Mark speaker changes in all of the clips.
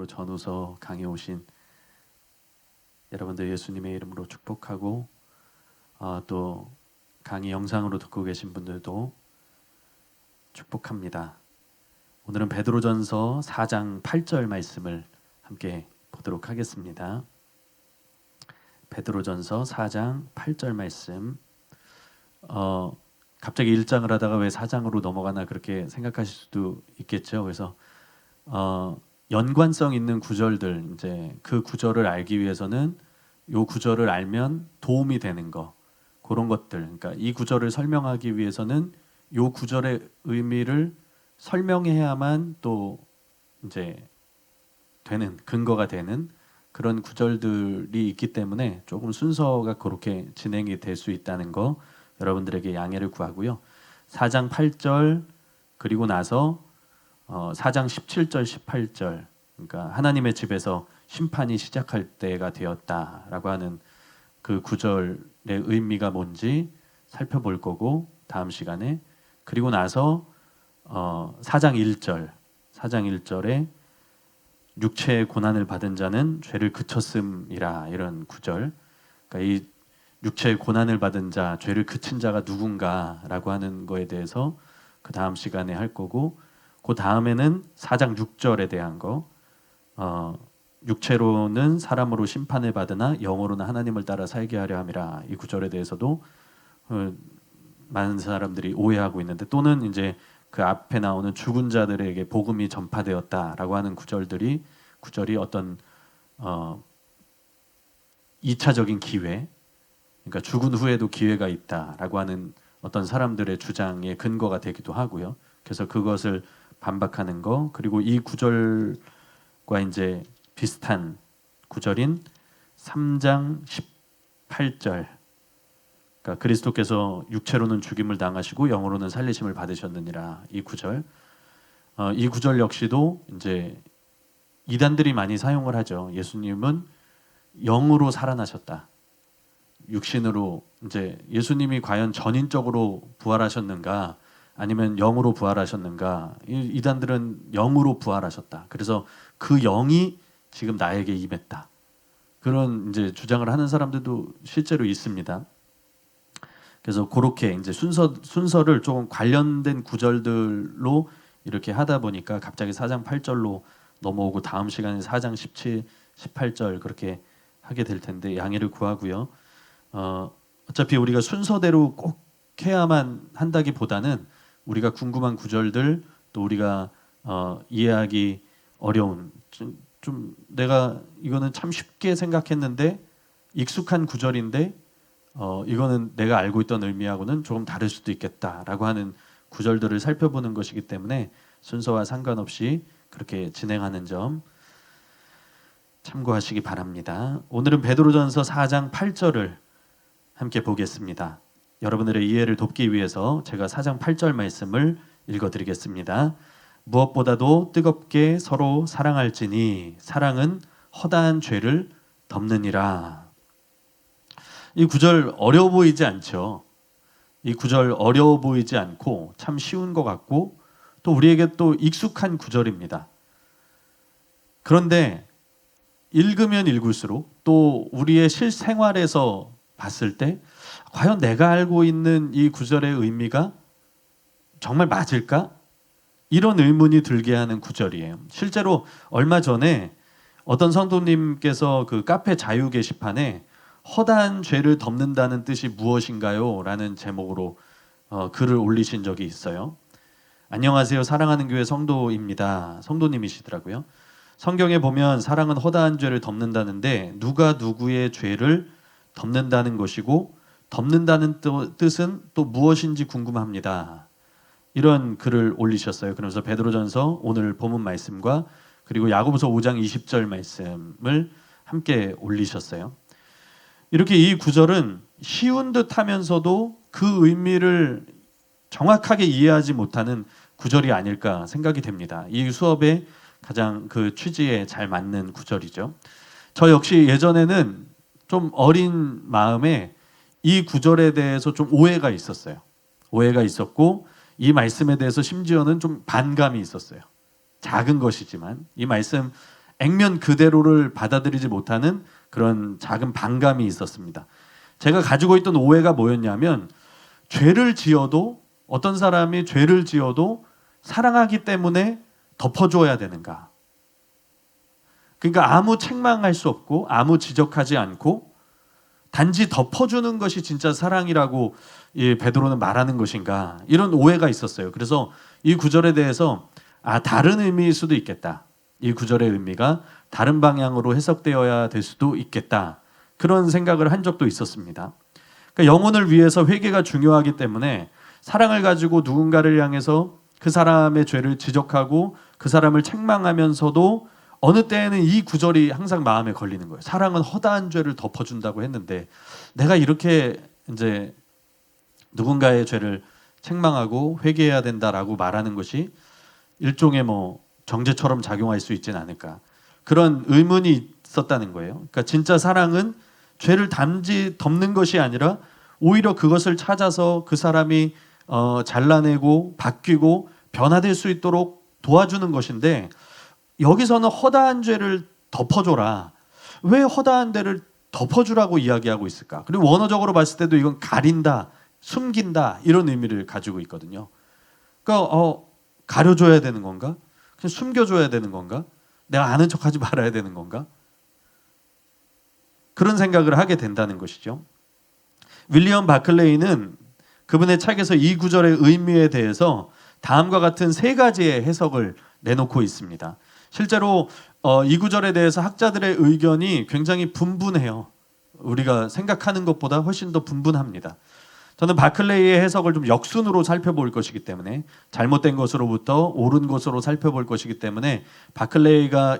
Speaker 1: 베드로 전후서 강해 오신 여러분들 예수님의 이름으로 축복하고 또 강의 영상으로 듣고 계신 분들도 축복합니다. 오늘은 베드로전서 4장 8절 말씀을 함께 보도록 하겠습니다. 베드로전서 4장 8절 말씀. 갑자기 1장을 하다가 왜 4장으로 넘어가나 그렇게 생각하실 수도 있겠죠. 그래서 연관성 있는 구절들, 이제 그 구절을 알기 위해서는 요 구절을 알면 도움이 되는 거, 그런 것들. 그러니까 이 구절을 설명하기 위해서는 요 구절의 의미를 설명해야만 또 이제 되는 근거가 되는 그런 구절들이 있기 때문에 조금 순서가 그렇게 진행이 될 수 있다는 거 여러분들에게 양해를 구하고요. 4장 8절 그리고 나서 4장 17절 18절, 그러니까 하나님의 집에서 심판이 시작할 때가 되었다라고 하는 그 구절의 의미가 뭔지 살펴볼 거고, 다음 시간에. 그리고 나서 4장 1절에 육체의 고난을 받은 자는 죄를 그쳤음이라, 이런 구절. 그러니까 이 육체의 고난을 받은 자, 죄를 그친 자가 누군가라고 하는 거에 대해서 그 다음 시간에 할 거고, 그 다음에는 4장 6절에 대한 거, 육체로는 사람으로 심판을 받으나 영으로는 하나님을 따라 살게 하려 함이라, 이 구절에 대해서도 많은 사람들이 오해하고 있는데, 또는 이제 그 앞에 나오는 죽은 자들에게 복음이 전파되었다라고 하는 구절이 어떤 2차적인 기회, 그러니까 죽은 후에도 기회가 있다라고 하는 어떤 사람들의 주장의 근거가 되기도 하고요. 그래서 그것을 반박하는 거, 그리고 이 구절과 이제 비슷한 구절인 3장 18절, 그러니까 그리스도께서 육체로는 죽임을 당하시고 영으로는 살리심을 받으셨느니라, 이 구절. 이 구절 역시도 이제 이단들이 많이 사용을 하죠. 예수님은 영으로 살아나셨다. 육신으로, 이제 예수님이 과연 전인적으로 부활하셨는가 아니면 영으로 부활하셨는가? 이단들은 영으로 부활하셨다. 그래서 그 영이 지금 나에게 임했다. 그런 이제 주장을 하는 사람들도 실제로 있습니다. 그래서 그렇게 이제 순서를 조금 관련된 구절들로 이렇게 하다 보니까 갑자기 4장 8절로 넘어오고, 다음 시간에 4장 17, 18절 그렇게 하게 될 텐데 양해를 구하고요. 어차피 우리가 순서대로 꼭 해야만 한다기보다는 우리가 궁금한 구절들, 또 우리가 이해하기 어려운, 좀 내가 이거는 참 쉽게 생각했는데 익숙한 구절인데 이거는 내가 알고 있던 의미하고는 조금 다를 수도 있겠다라고 하는 구절들을 살펴보는 것이기 때문에 순서와 상관없이 그렇게 진행하는 점 참고하시기 바랍니다. 오늘은 베드로전서 4장 8절을 함께 보겠습니다. 여러분들의 이해를 돕기 위해서 제가 4장 8절 말씀을 읽어드리겠습니다. 무엇보다도 뜨겁게 서로 사랑할지니 사랑은 허다한 죄를 덮느니라. 이 구절 어려워 보이지 않죠? 이 구절 어려워 보이지 않고 참 쉬운 것 같고, 또 우리에게 또 익숙한 구절입니다. 그런데 읽으면 읽을수록, 또 우리의 실생활에서 봤을 때 과연 내가 알고 있는 이 구절의 의미가 정말 맞을까? 이런 의문이 들게 하는 구절이에요. 실제로 얼마 전에 어떤 성도님께서 그 카페 자유 게시판에 허다한 죄를 덮는다는 뜻이 무엇인가요? 라는 제목으로 글을 올리신 적이 있어요. 안녕하세요, 사랑하는 교회 성도입니다. 성도님이시더라고요. 성경에 보면 사랑은 허다한 죄를 덮는다는데 누가 누구의 죄를 덮는다는 것이고, 덮는다는 뜻은 또 무엇인지 궁금합니다. 이런 글을 올리셨어요. 그러면서 베드로전서 오늘 본문 말씀과 그리고 야고보서 5장 20절 말씀을 함께 올리셨어요. 이렇게 이 구절은 쉬운 듯 하면서도 그 의미를 정확하게 이해하지 못하는 구절이 아닐까 생각이 됩니다. 이 수업의 가장 그 취지에 잘 맞는 구절이죠. 저 역시 예전에는 좀 어린 마음에 이 구절에 대해서 좀 오해가 있었어요. 오해가 있었고, 이 말씀에 대해서 심지어는 좀 반감이 있었어요. 작은 것이지만 이 말씀 액면 그대로를 받아들이지 못하는 그런 작은 반감이 있었습니다. 제가 가지고 있던 오해가 뭐였냐면 죄를 지어도 어떤 사람이 죄를 지어도 사랑하기 때문에 덮어줘야 되는가? 그러니까 아무 책망할 수 없고 아무 지적하지 않고 단지 덮어주는 것이 진짜 사랑이라고 베드로는 말하는 것인가? 이런 오해가 있었어요. 그래서 이 구절에 대해서 다른 의미일 수도 있겠다. 이 구절의 의미가 다른 방향으로 해석되어야 될 수도 있겠다. 그런 생각을 한 적도 있었습니다. 그러니까 영혼을 위해서 회개가 중요하기 때문에 사랑을 가지고 누군가를 향해서 그 사람의 죄를 지적하고 그 사람을 책망하면서도 어느 때에는 이 구절이 항상 마음에 걸리는 거예요. 사랑은 허다한 죄를 덮어준다고 했는데 내가 이렇게 이제 누군가의 죄를 책망하고 회개해야 된다라고 말하는 것이 일종의 정죄처럼 작용할 수 있지는 않을까. 그런 의문이 있었다는 거예요. 그러니까 진짜 사랑은 죄를 단지 덮는 것이 아니라 오히려 그것을 찾아서 그 사람이 잘라내고 바뀌고 변화될 수 있도록 도와주는 것인데 여기서는 허다한 죄를 덮어줘라. 왜 허다한 죄를 덮어주라고 이야기하고 있을까? 그리고 원어적으로 봤을 때도 이건 가린다, 숨긴다 이런 의미를 가지고 있거든요. 그러니까 가려줘야 되는 건가? 그냥 숨겨줘야 되는 건가? 내가 아는 척하지 말아야 되는 건가? 그런 생각을 하게 된다는 것이죠. 윌리엄 바클레이는 그분의 책에서 이 구절의 의미에 대해서 다음과 같은 세 가지의 해석을 내놓고 있습니다. 실제로 이 구절에 대해서 학자들의 의견이 굉장히 분분해요. 우리가 생각하는 것보다 훨씬 더 분분합니다. 저는 바클레이의 해석을 좀 역순으로 살펴볼 것이기 때문에 잘못된 것으로부터 옳은 것으로 살펴볼 것이기 때문에 바클레이가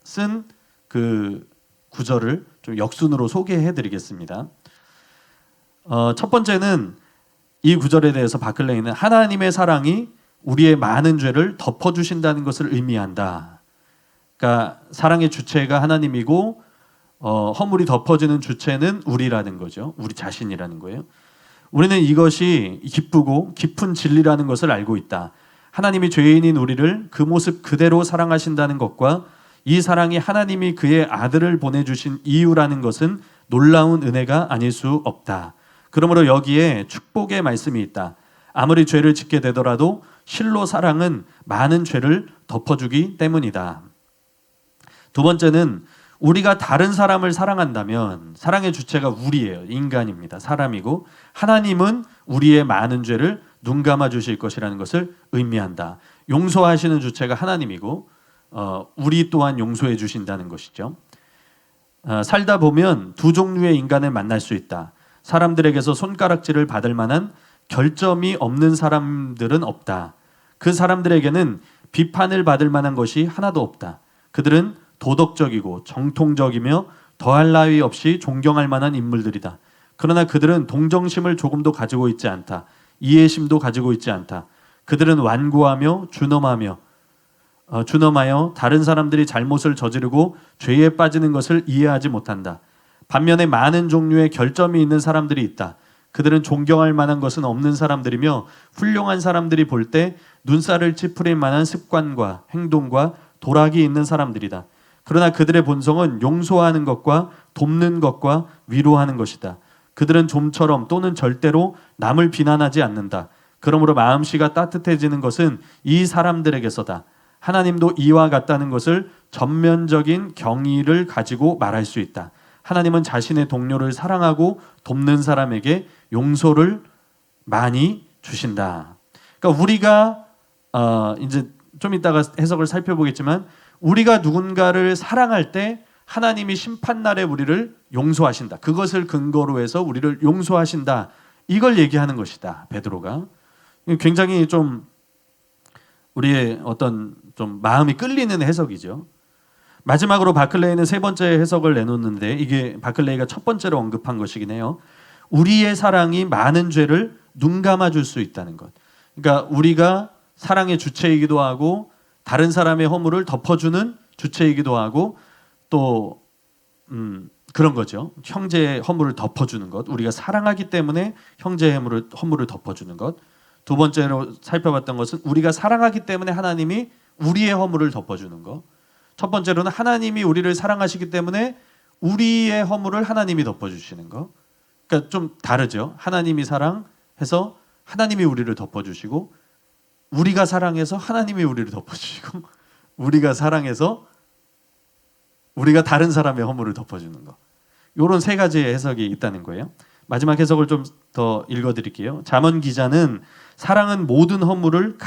Speaker 1: 쓴 그 구절을 좀 역순으로 소개해드리겠습니다. 첫 번째는 이 구절에 대해서 바클레이는 하나님의 사랑이 우리의 많은 죄를 덮어주신다는 것을 의미한다. 그러니까 사랑의 주체가 하나님이고 허물이 덮어지는 주체는 우리라는 거죠. 우리 자신이라는 거예요. 우리는 이것이 기쁘고 깊은 진리라는 것을 알고 있다. 하나님이 죄인인 우리를 그 모습 그대로 사랑하신다는 것과 이 사랑이 하나님이 그의 아들을 보내주신 이유라는 것은 놀라운 은혜가 아닐 수 없다. 그러므로 여기에 축복의 말씀이 있다. 아무리 죄를 짓게 되더라도 실로 사랑은 많은 죄를 덮어주기 때문이다. 두 번째는 우리가 다른 사람을 사랑한다면 사랑의 주체가 우리예요. 인간입니다. 사람이고 하나님은 우리의 많은 죄를 눈감아 주실 것이라는 것을 의미한다. 용서하시는 주체가 하나님이고 우리 또한 용서해 주신다는 것이죠. 살다 보면 두 종류의 인간을 만날 수 있다. 사람들에게서 손가락질을 받을 만한 결점이 없는 사람들은 없다. 그 사람들에게는 비판을 받을 만한 것이 하나도 없다. 그들은 도덕적이고 정통적이며 더할 나위 없이 존경할 만한 인물들이다. 그러나 그들은 동정심을 조금도 가지고 있지 않다. 이해심도 가지고 있지 않다. 그들은 완고하며 준엄하여 다른 사람들이 잘못을 저지르고 죄에 빠지는 것을 이해하지 못한다. 반면에 많은 종류의 결점이 있는 사람들이 있다. 그들은 존경할 만한 것은 없는 사람들이며 훌륭한 사람들이 볼 때 눈살을 찌푸릴 만한 습관과 행동과 도락이 있는 사람들이다. 그러나 그들의 본성은 용서하는 것과 돕는 것과 위로하는 것이다. 그들은 좀처럼 또는 절대로 남을 비난하지 않는다. 그러므로 마음씨가 따뜻해지는 것은 이 사람들에게서다. 하나님도 이와 같다는 것을 전면적인 경의를 가지고 말할 수 있다. 하나님은 자신의 동료를 사랑하고 돕는 사람에게 용서를 많이 주신다. 그러니까 우리가 이제 좀 이따가 해석을 살펴보겠지만 우리가 누군가를 사랑할 때 하나님이 심판날에 우리를 용서하신다. 그것을 근거로 해서 우리를 용서하신다. 이걸 얘기하는 것이다. 베드로가. 굉장히 좀 우리의 어떤 좀 마음이 끌리는 해석이죠. 마지막으로 바클레이는 세 번째 해석을 내놓는데 이게 바클레이가 첫 번째로 언급한 것이긴 해요. 우리의 사랑이 많은 죄를 눈감아 줄 수 있다는 것. 그러니까 우리가 사랑의 주체이기도 하고 다른 사람의 허물을 덮어주는 주체이기도 하고 또 그런 거죠. 형제의 허물을 덮어주는 것. 우리가 사랑하기 때문에 형제의 허물을 덮어주는 것. 두 번째로 살펴봤던 것은 우리가 사랑하기 때문에 하나님이 우리의 허물을 덮어주는 것. 첫 번째로는 하나님이 우리를 사랑하시기 때문에 우리의 허물을 하나님이 덮어주시는 거. 그러니까 좀 다르죠. 하나님이 사랑해서 하나님이 우리를 덮어주시고, 우리가 사랑해서 하나님이 우리를 덮어주시고, 우리가 사랑해서 우리가 다른 사람의 허물을 덮어주는 거. 이런 세 가지의 해석이 있다는 거예요. 마지막 해석을 좀 더 읽어드릴게요. 잠언 기자는 사랑은 모든 허물을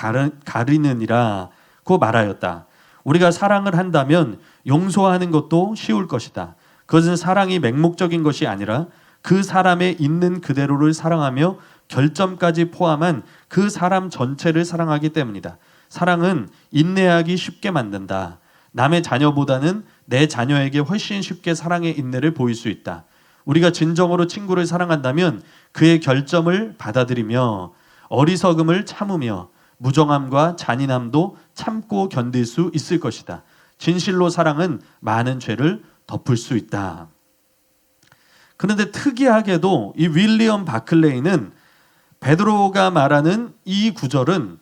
Speaker 1: 가리느니라고 말하였다. 우리가 사랑을 한다면 용서하는 것도 쉬울 것이다. 그것은 사랑이 맹목적인 것이 아니라 그 사람의 있는 그대로를 사랑하며 결점까지 포함한 그 사람 전체를 사랑하기 때문이다. 사랑은 인내하기 쉽게 만든다. 남의 자녀보다는 내 자녀에게 훨씬 쉽게 사랑의 인내를 보일 수 있다. 우리가 진정으로 친구를 사랑한다면 그의 결점을 받아들이며 어리석음을 참으며 무정함과 잔인함도 참고 견딜 수 있을 것이다. 진실로 사랑은 많은 죄를 덮을 수 있다. 그런데 특이하게도 이 윌리엄 바클레이는 베드로가 말하는 이 구절은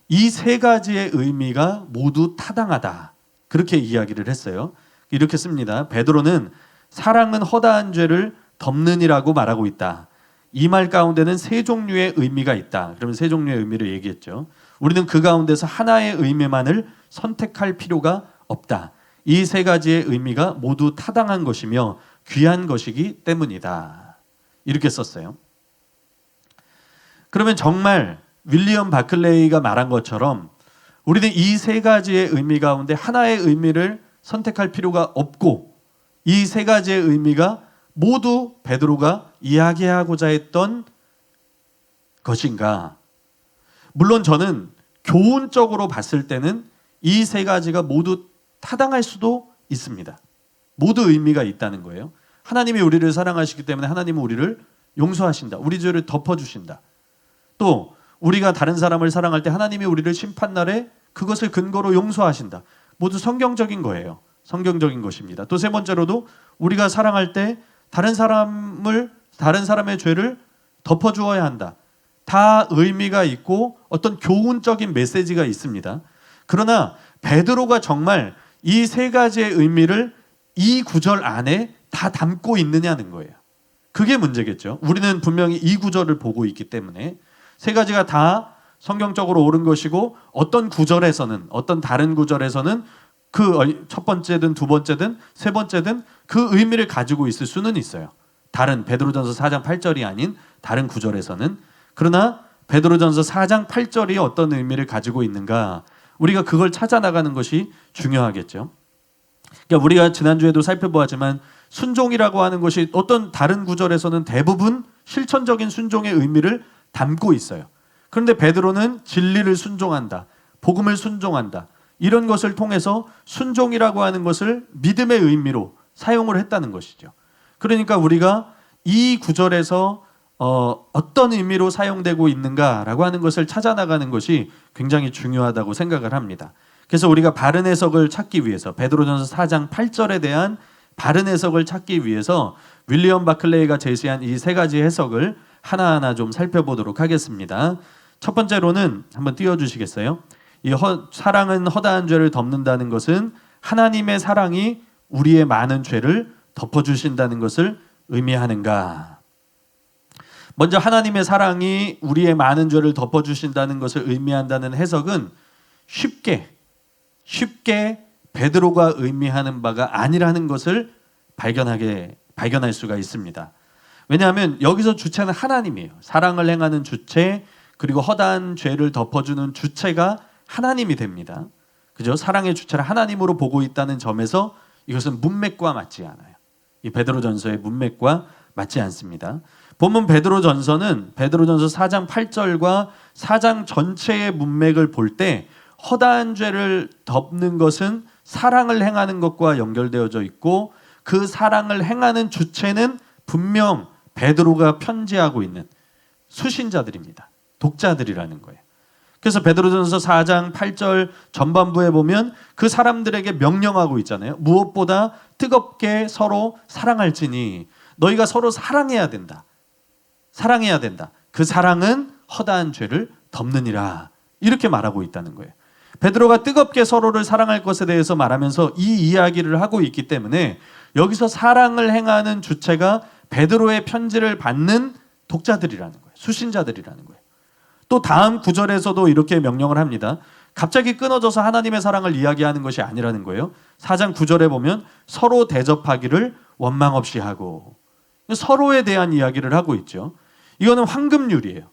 Speaker 1: 이 세 가지의 의미가 모두 타당하다. 그렇게 이야기를 했어요. 이렇게 씁니다. 베드로는 사랑은 허다한 죄를 덮느니라고 말하고 있다. 이 말 가운데는 세 종류의 의미가 있다. 그러면 세 종류의 의미를 얘기했죠. 우리는 그 가운데서 하나의 의미만을 선택할 필요가 없다. 이 세 가지의 의미가 모두 타당한 것이며 귀한 것이기 때문이다. 이렇게 썼어요. 그러면 정말 윌리엄 바클레이가 말한 것처럼 우리는 이 세 가지의 의미 가운데 하나의 의미를 선택할 필요가 없고, 이 세 가지의 의미가 모두 베드로가 이야기하고자 했던 것인가? 물론 저는 교훈적으로 봤을 때는 이 세 가지가 모두 타당할 수도 있습니다. 모두 의미가 있다는 거예요. 하나님이 우리를 사랑하시기 때문에 하나님은 우리를 용서하신다. 우리 죄를 덮어주신다. 또 우리가 다른 사람을 사랑할 때 하나님이 우리를 심판날에 그것을 근거로 용서하신다. 모두 성경적인 거예요. 성경적인 것입니다. 또 세 번째로도 우리가 사랑할 때 다른 사람의 죄를 덮어주어야 한다. 다 의미가 있고 어떤 교훈적인 메시지가 있습니다. 그러나 베드로가 정말 이 세 가지의 의미를 이 구절 안에 다 담고 있느냐는 거예요. 그게 문제겠죠. 우리는 분명히 이 구절을 보고 있기 때문에 세 가지가 다 성경적으로 옳은 것이고, 어떤 구절에서는, 어떤 다른 구절에서는 그 첫 번째든 두 번째든 세 번째든 그 의미를 가지고 있을 수는 있어요. 다른 베드로전서 4장 8절이 아닌 다른 구절에서는. 그러나 베드로전서 4장 8절이 어떤 의미를 가지고 있는가, 우리가 그걸 찾아 나가는 것이 중요하겠죠. 그러니까 우리가 지난주에도 살펴보았지만 순종이라고 하는 것이 어떤 다른 구절에서는 대부분 실천적인 순종의 의미를 담고 있어요. 그런데 베드로는 진리를 순종한다, 복음을 순종한다, 이런 것을 통해서 순종이라고 하는 것을 믿음의 의미로 사용을 했다는 것이죠. 그러니까 우리가 이 구절에서 어떤 의미로 사용되고 있는가라고 하는 것을 찾아나가는 것이 굉장히 중요하다고 생각을 합니다. 그래서 우리가 바른 해석을 찾기 위해서, 베드로전서 4장 8절에 대한 바른 해석을 찾기 위해서 윌리엄 바클레이가 제시한 이 세 가지 해석을 하나하나 좀 살펴보도록 하겠습니다. 첫 번째로는 한번 띄워주시겠어요? 사랑은 허다한 죄를 덮는다는 것은 하나님의 사랑이 우리의 많은 죄를 덮어주신다는 것을 의미하는가? 먼저 하나님의 사랑이 우리의 많은 죄를 덮어주신다는 것을 의미한다는 해석은 쉽게 베드로가 의미하는 바가 아니라는 것을 발견할 수가 있습니다. 왜냐하면 여기서 주체는 하나님이에요. 사랑을 행하는 주체, 그리고 허다한 죄를 덮어주는 주체가 하나님이 됩니다. 그죠? 사랑의 주체를 하나님으로 보고 있다는 점에서 이것은 문맥과 맞지 않아요. 이 베드로전서의 문맥과 맞지 않습니다. 본문 베드로전서는 베드로전서 4장 8절과 4장 전체의 문맥을 볼 때 허다한 죄를 덮는 것은 사랑을 행하는 것과 연결되어져 있고, 그 사랑을 행하는 주체는 분명 베드로가 편지하고 있는 수신자들입니다. 독자들이라는 거예요. 그래서 베드로전서 4장 8절 전반부에 보면 그 사람들에게 명령하고 있잖아요. 무엇보다 뜨겁게 서로 사랑할지니 너희가 서로 사랑해야 된다. 사랑해야 된다. 그 사랑은 허다한 죄를 덮느니라. 이렇게 말하고 있다는 거예요. 베드로가 뜨겁게 서로를 사랑할 것에 대해서 말하면서 이 이야기를 하고 있기 때문에 여기서 사랑을 행하는 주체가 베드로의 편지를 받는 독자들이라는 거예요. 수신자들이라는 거예요. 또 다음 구절에서도 이렇게 명령을 합니다. 갑자기 끊어져서 하나님의 사랑을 이야기하는 것이 아니라는 거예요. 4장 9절에 보면 서로 대접하기를 원망 없이 하고, 서로에 대한 이야기를 하고 있죠. 이거는 황금률이에요.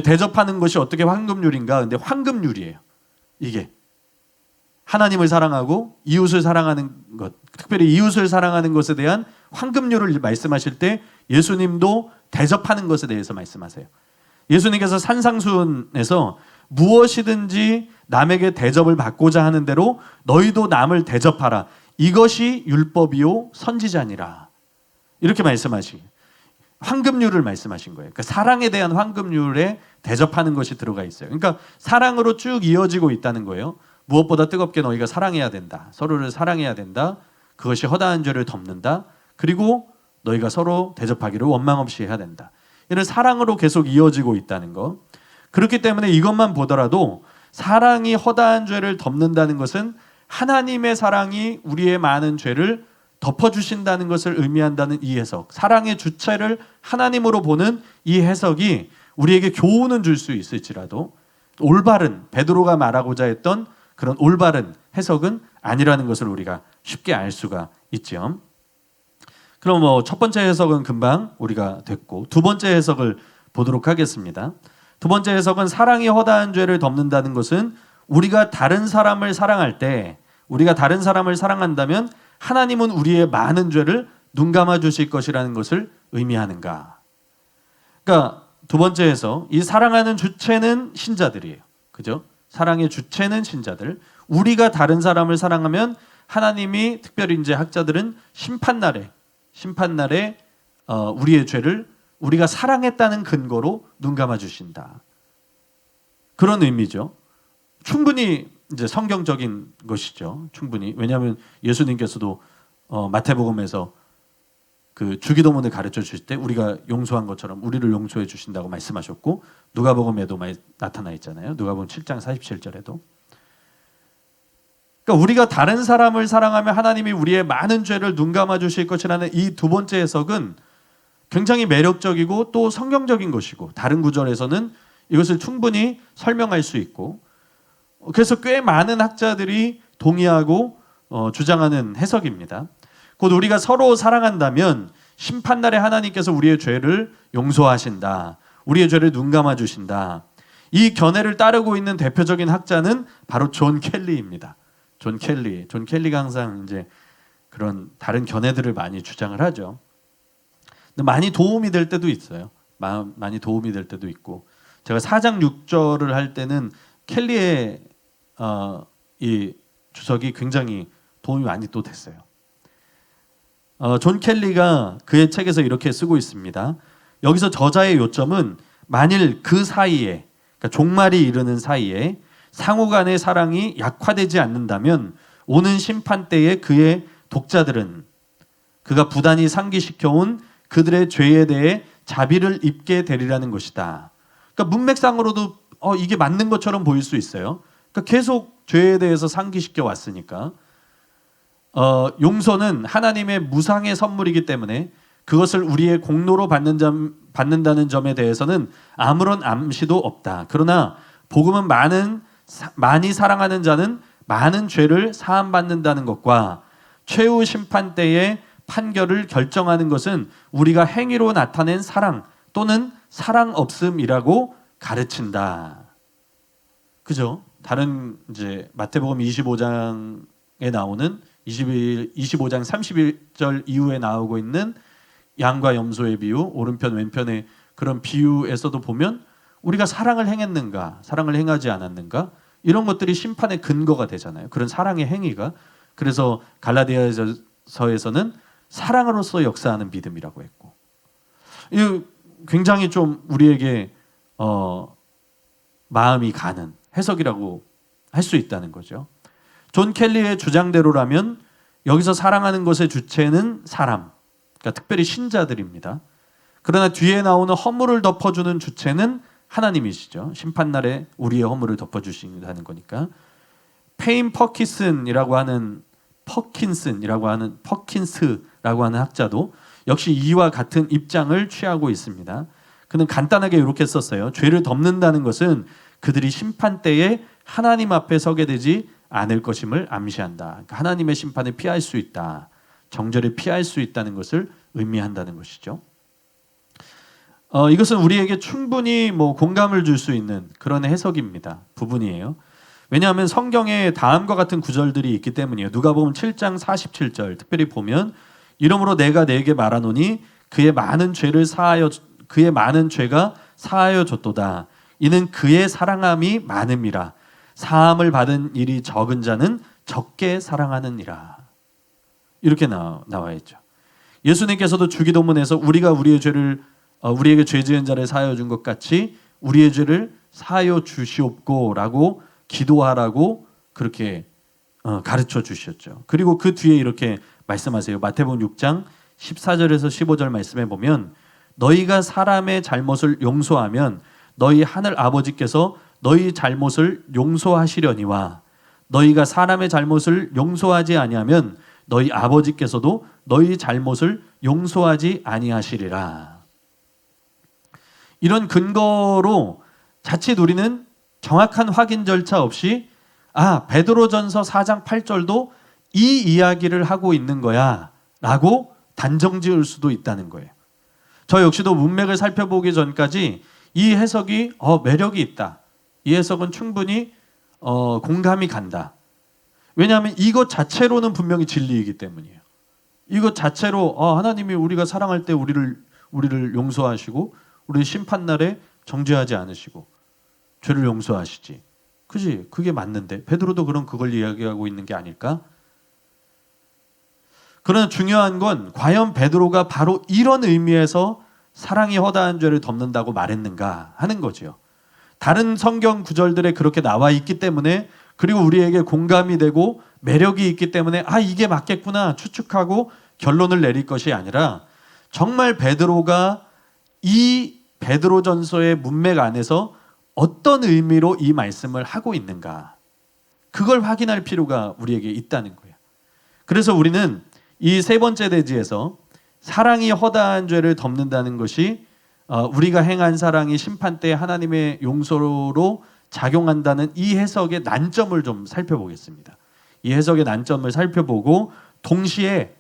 Speaker 1: 대접하는 것이 어떻게 황금률인가? 근데 황금률이에요. 이게 하나님을 사랑하고 이웃을 사랑하는 것, 특별히 이웃을 사랑하는 것에 대한 황금률을 말씀하실 때 예수님도 대접하는 것에 대해서 말씀하세요. 예수님께서 산상수훈에서 무엇이든지 남에게 대접을 받고자 하는 대로 너희도 남을 대접하라. 이것이 율법이요 선지자니라. 이렇게 말씀하시. 황금률을 말씀하신 거예요. 그러니까 사랑에 대한 황금률에 대접하는 것이 들어가 있어요. 그러니까 사랑으로 쭉 이어지고 있다는 거예요. 무엇보다 뜨겁게 너희가 사랑해야 된다. 서로를 사랑해야 된다. 그것이 허다한 죄를 덮는다. 그리고 너희가 서로 대접하기를 원망 없이 해야 된다. 이런 사랑으로 계속 이어지고 있다는 거. 그렇기 때문에 이것만 보더라도 사랑이 허다한 죄를 덮는다는 것은 하나님의 사랑이 우리의 많은 죄를 덮어주신다는 것을 의미한다는 이 해석, 사랑의 주체를 하나님으로 보는 이 해석이 우리에게 교훈은 줄 수 있을지라도 올바른, 베드로가 말하고자 했던 그런 올바른 해석은 아니라는 것을 우리가 쉽게 알 수가 있죠. 그럼 첫 번째 해석은 금방 우리가 됐고, 두 번째 해석을 보도록 하겠습니다. 두 번째 해석은 사랑이 허다한 죄를 덮는다는 것은 우리가 다른 사람을 사랑할 때, 우리가 다른 사람을 사랑한다면 하나님은 우리의 많은 죄를 눈감아 주실 것이라는 것을 의미하는가? 그러니까 두 번째 해석, 이 사랑하는 주체는 신자들이에요. 그죠? 사랑의 주체는 신자들. 우리가 다른 사람을 사랑하면 하나님이, 특별히 이제 학자들은 심판날에 우리의 죄를 우리가 사랑했다는 근거로 눈감아 주신다. 그런 의미죠. 충분히 이제 성경적인 것이죠. 충분히. 왜냐하면 예수님께서도 마태복음에서 그 주기도문을 가르쳐 주실 때 우리가 용서한 것처럼 우리를 용서해 주신다고 말씀하셨고, 누가복음에도 나타나 있잖아요. 누가복음 7장 47절에도. 그러니까 우리가 다른 사람을 사랑하면 하나님이 우리의 많은 죄를 눈감아 주실 것이라는 이 두 번째 해석은 굉장히 매력적이고 또 성경적인 것이고, 다른 구절에서는 이것을 충분히 설명할 수 있고, 그래서 꽤 많은 학자들이 동의하고 주장하는 해석입니다. 곧 우리가 서로 사랑한다면 심판날에 하나님께서 우리의 죄를 용서하신다. 우리의 죄를 눈감아 주신다. 이 견해를 따르고 있는 대표적인 학자는 바로 존 켈리입니다. 존 켈리가 항상 이제 그런 다른 견해들을 많이 주장을 하죠. 근데 많이 도움이 될 때도 있어요. 많이 도움이 될 때도 있고, 제가 4장 6절을 할 때는 켈리의 이 주석이 굉장히 도움이 많이 또 됐어요. 존 켈리가 그의 책에서 이렇게 쓰고 있습니다. 여기서 저자의 요점은 만일 그 사이에, 그러니까 종말이 이르는 사이에 상호간의 사랑이 약화되지 않는다면 오는 심판 때에 그의 독자들은 그가 부단히 상기시켜온 그들의 죄에 대해 자비를 입게 되리라는 것이다. 그러니까 문맥상으로도 이게 맞는 것처럼 보일 수 있어요. 그러니까 계속 죄에 대해서 상기시켜 왔으니까 용서는 하나님의 무상의 선물이기 때문에 그것을 우리의 공로로 받는다는 점에 대해서는 아무런 암시도 없다. 그러나 복음은 많이 사랑하는 자는 많은 죄를 사함받는다는 것과 최후 심판 때의 판결을 결정하는 것은 우리가 행위로 나타낸 사랑 또는 사랑 없음이라고 가르친다. 그죠? 다른 이제 마태복음 25장에 나오는 25장 31절 이후에 나오고 있는 양과 염소의 비유, 오른편 왼편의 그런 비유에서도 보면 우리가 사랑을 행했는가, 사랑을 행하지 않았는가, 이런 것들이 심판의 근거가 되잖아요. 그런 사랑의 행위가. 그래서 갈라디아서에서는 사랑으로서 역사하는 믿음이라고 했고, 이 굉장히 좀 우리에게 마음이 가는 해석이라고 할 수 있다는 거죠. 존 켈리의 주장대로라면 여기서 사랑하는 것의 주체는 사람, 그러니까 특별히 신자들입니다. 그러나 뒤에 나오는 허물을 덮어주는 주체는 하나님이시죠. 심판날에 우리의 허물을 덮어주신다는 거니까. 페인 퍼킨슨이라고 하는 퍼킨스라고 하는 학자도 역시 이와 같은 입장을 취하고 있습니다. 그는 간단하게 이렇게 썼어요. 죄를 덮는다는 것은 그들이 심판 때에 하나님 앞에 서게 되지 않을 것임을 암시한다. 그러니까 하나님의 심판을 피할 수 있다. 정죄를 피할 수 있다는 것을 의미한다는 것이죠. 이것은 우리에게 충분히 공감을 줄 수 있는 그런 해석입니다. 부분이에요. 왜냐하면 성경에 다음과 같은 구절들이 있기 때문이에요. 누가복음 7장 47절 특별히 보면 이러므로 내가 네게 말하노니 그의 많은 죄가 사하여 줬도다. 이는 그의 사랑함이 많음이라. 사함을 받은 일이 적은 자는 적게 사랑하느니라. 이렇게 나와 있죠. 예수님께서도 주기도문에서 우리가 우리에게 죄 지은 자를 사하여 준 것 같이 우리의 죄를 사하여 주시옵고라고 기도하라고 그렇게 가르쳐 주셨죠. 그리고 그 뒤에 이렇게 말씀하세요. 마태복음 6장 14절에서 15절 말씀에 보면 너희가 사람의 잘못을 용서하면 너희 하늘 아버지께서 너희 잘못을 용서하시려니와 너희가 사람의 잘못을 용서하지 아니하면 너희 아버지께서도 너희 잘못을 용서하지 아니하시리라. 이런 근거로 자칫 우리는 정확한 확인 절차 없이 베드로전서 4장 8절도 이 이야기를 하고 있는 거야 라고 단정지을 수도 있다는 거예요. 저 역시도 문맥을 살펴보기 전까지 이 해석이 매력이 있다. 이 해석은 충분히 공감이 간다. 왜냐하면 이것 자체로는 분명히 진리이기 때문이에요. 이것 자체로 하나님이 우리가 사랑할 때 우리를 용서하시고 우리 심판날에 정죄하지 않으시고 죄를 용서하시지. 그지? 그게 맞는데 베드로도 그걸 이야기하고 있는 게 아닐까? 그러나 중요한 건 과연 베드로가 바로 이런 의미에서 사랑이 허다한 죄를 덮는다고 말했는가 하는 거죠. 다른 성경 구절들에 그렇게 나와 있기 때문에 그리고 우리에게 공감이 되고 매력이 있기 때문에 이게 맞겠구나 추측하고 결론을 내릴 것이 아니라 정말 베드로가 이 베드로전서의 문맥 안에서 어떤 의미로 이 말씀을 하고 있는가 그걸 확인할 필요가 우리에게 있다는 거예요. 그래서 우리는 이 세 번째 대지에서 사랑이 허다한 죄를 덮는다는 것이 우리가 행한 사랑이 심판 때 하나님의 용서로 작용한다는 이 해석의 난점을 좀 살펴보겠습니다. 이 해석의 난점을 살펴보고 동시에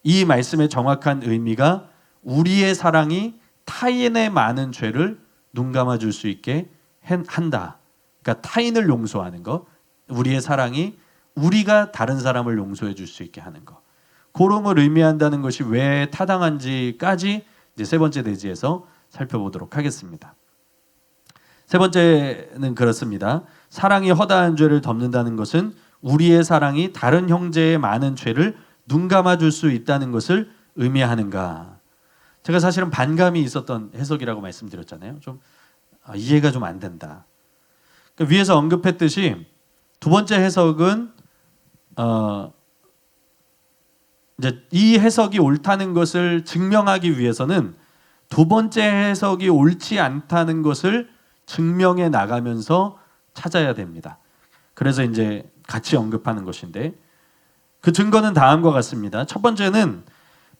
Speaker 1: 이 말씀의 정확한 의미가 우리의 사랑이 타인의 많은 죄를 눈감아 줄 수 있게 한다. 그러니까 타인을 용서하는 것, 우리의 사랑이 우리가 다른 사람을 용서해 줄 수 있게 하는 것. 그런 걸 의미한다는 것이 왜 타당한지까지 이제 세 번째 대지에서 살펴보도록 하겠습니다. 세 번째는 그렇습니다. 사랑이 허다한 죄를 덮는다는 것은 우리의 사랑이 다른 형제의 많은 죄를 눈감아 줄 수 있다는 것을 의미하는가. 제가 사실은 반감이 있었던 해석이라고 말씀드렸잖아요. 좀 이해가 좀 안 된다. 그러니까 위에서 언급했듯이 두 번째 해석은 이제 이 해석이 옳다는 것을 증명하기 위해서는 두 번째 해석이 옳지 않다는 것을 증명해 나가면서 찾아야 됩니다. 그래서 이제 같이 언급하는 것인데 그 증거는 다음과 같습니다. 첫 번째는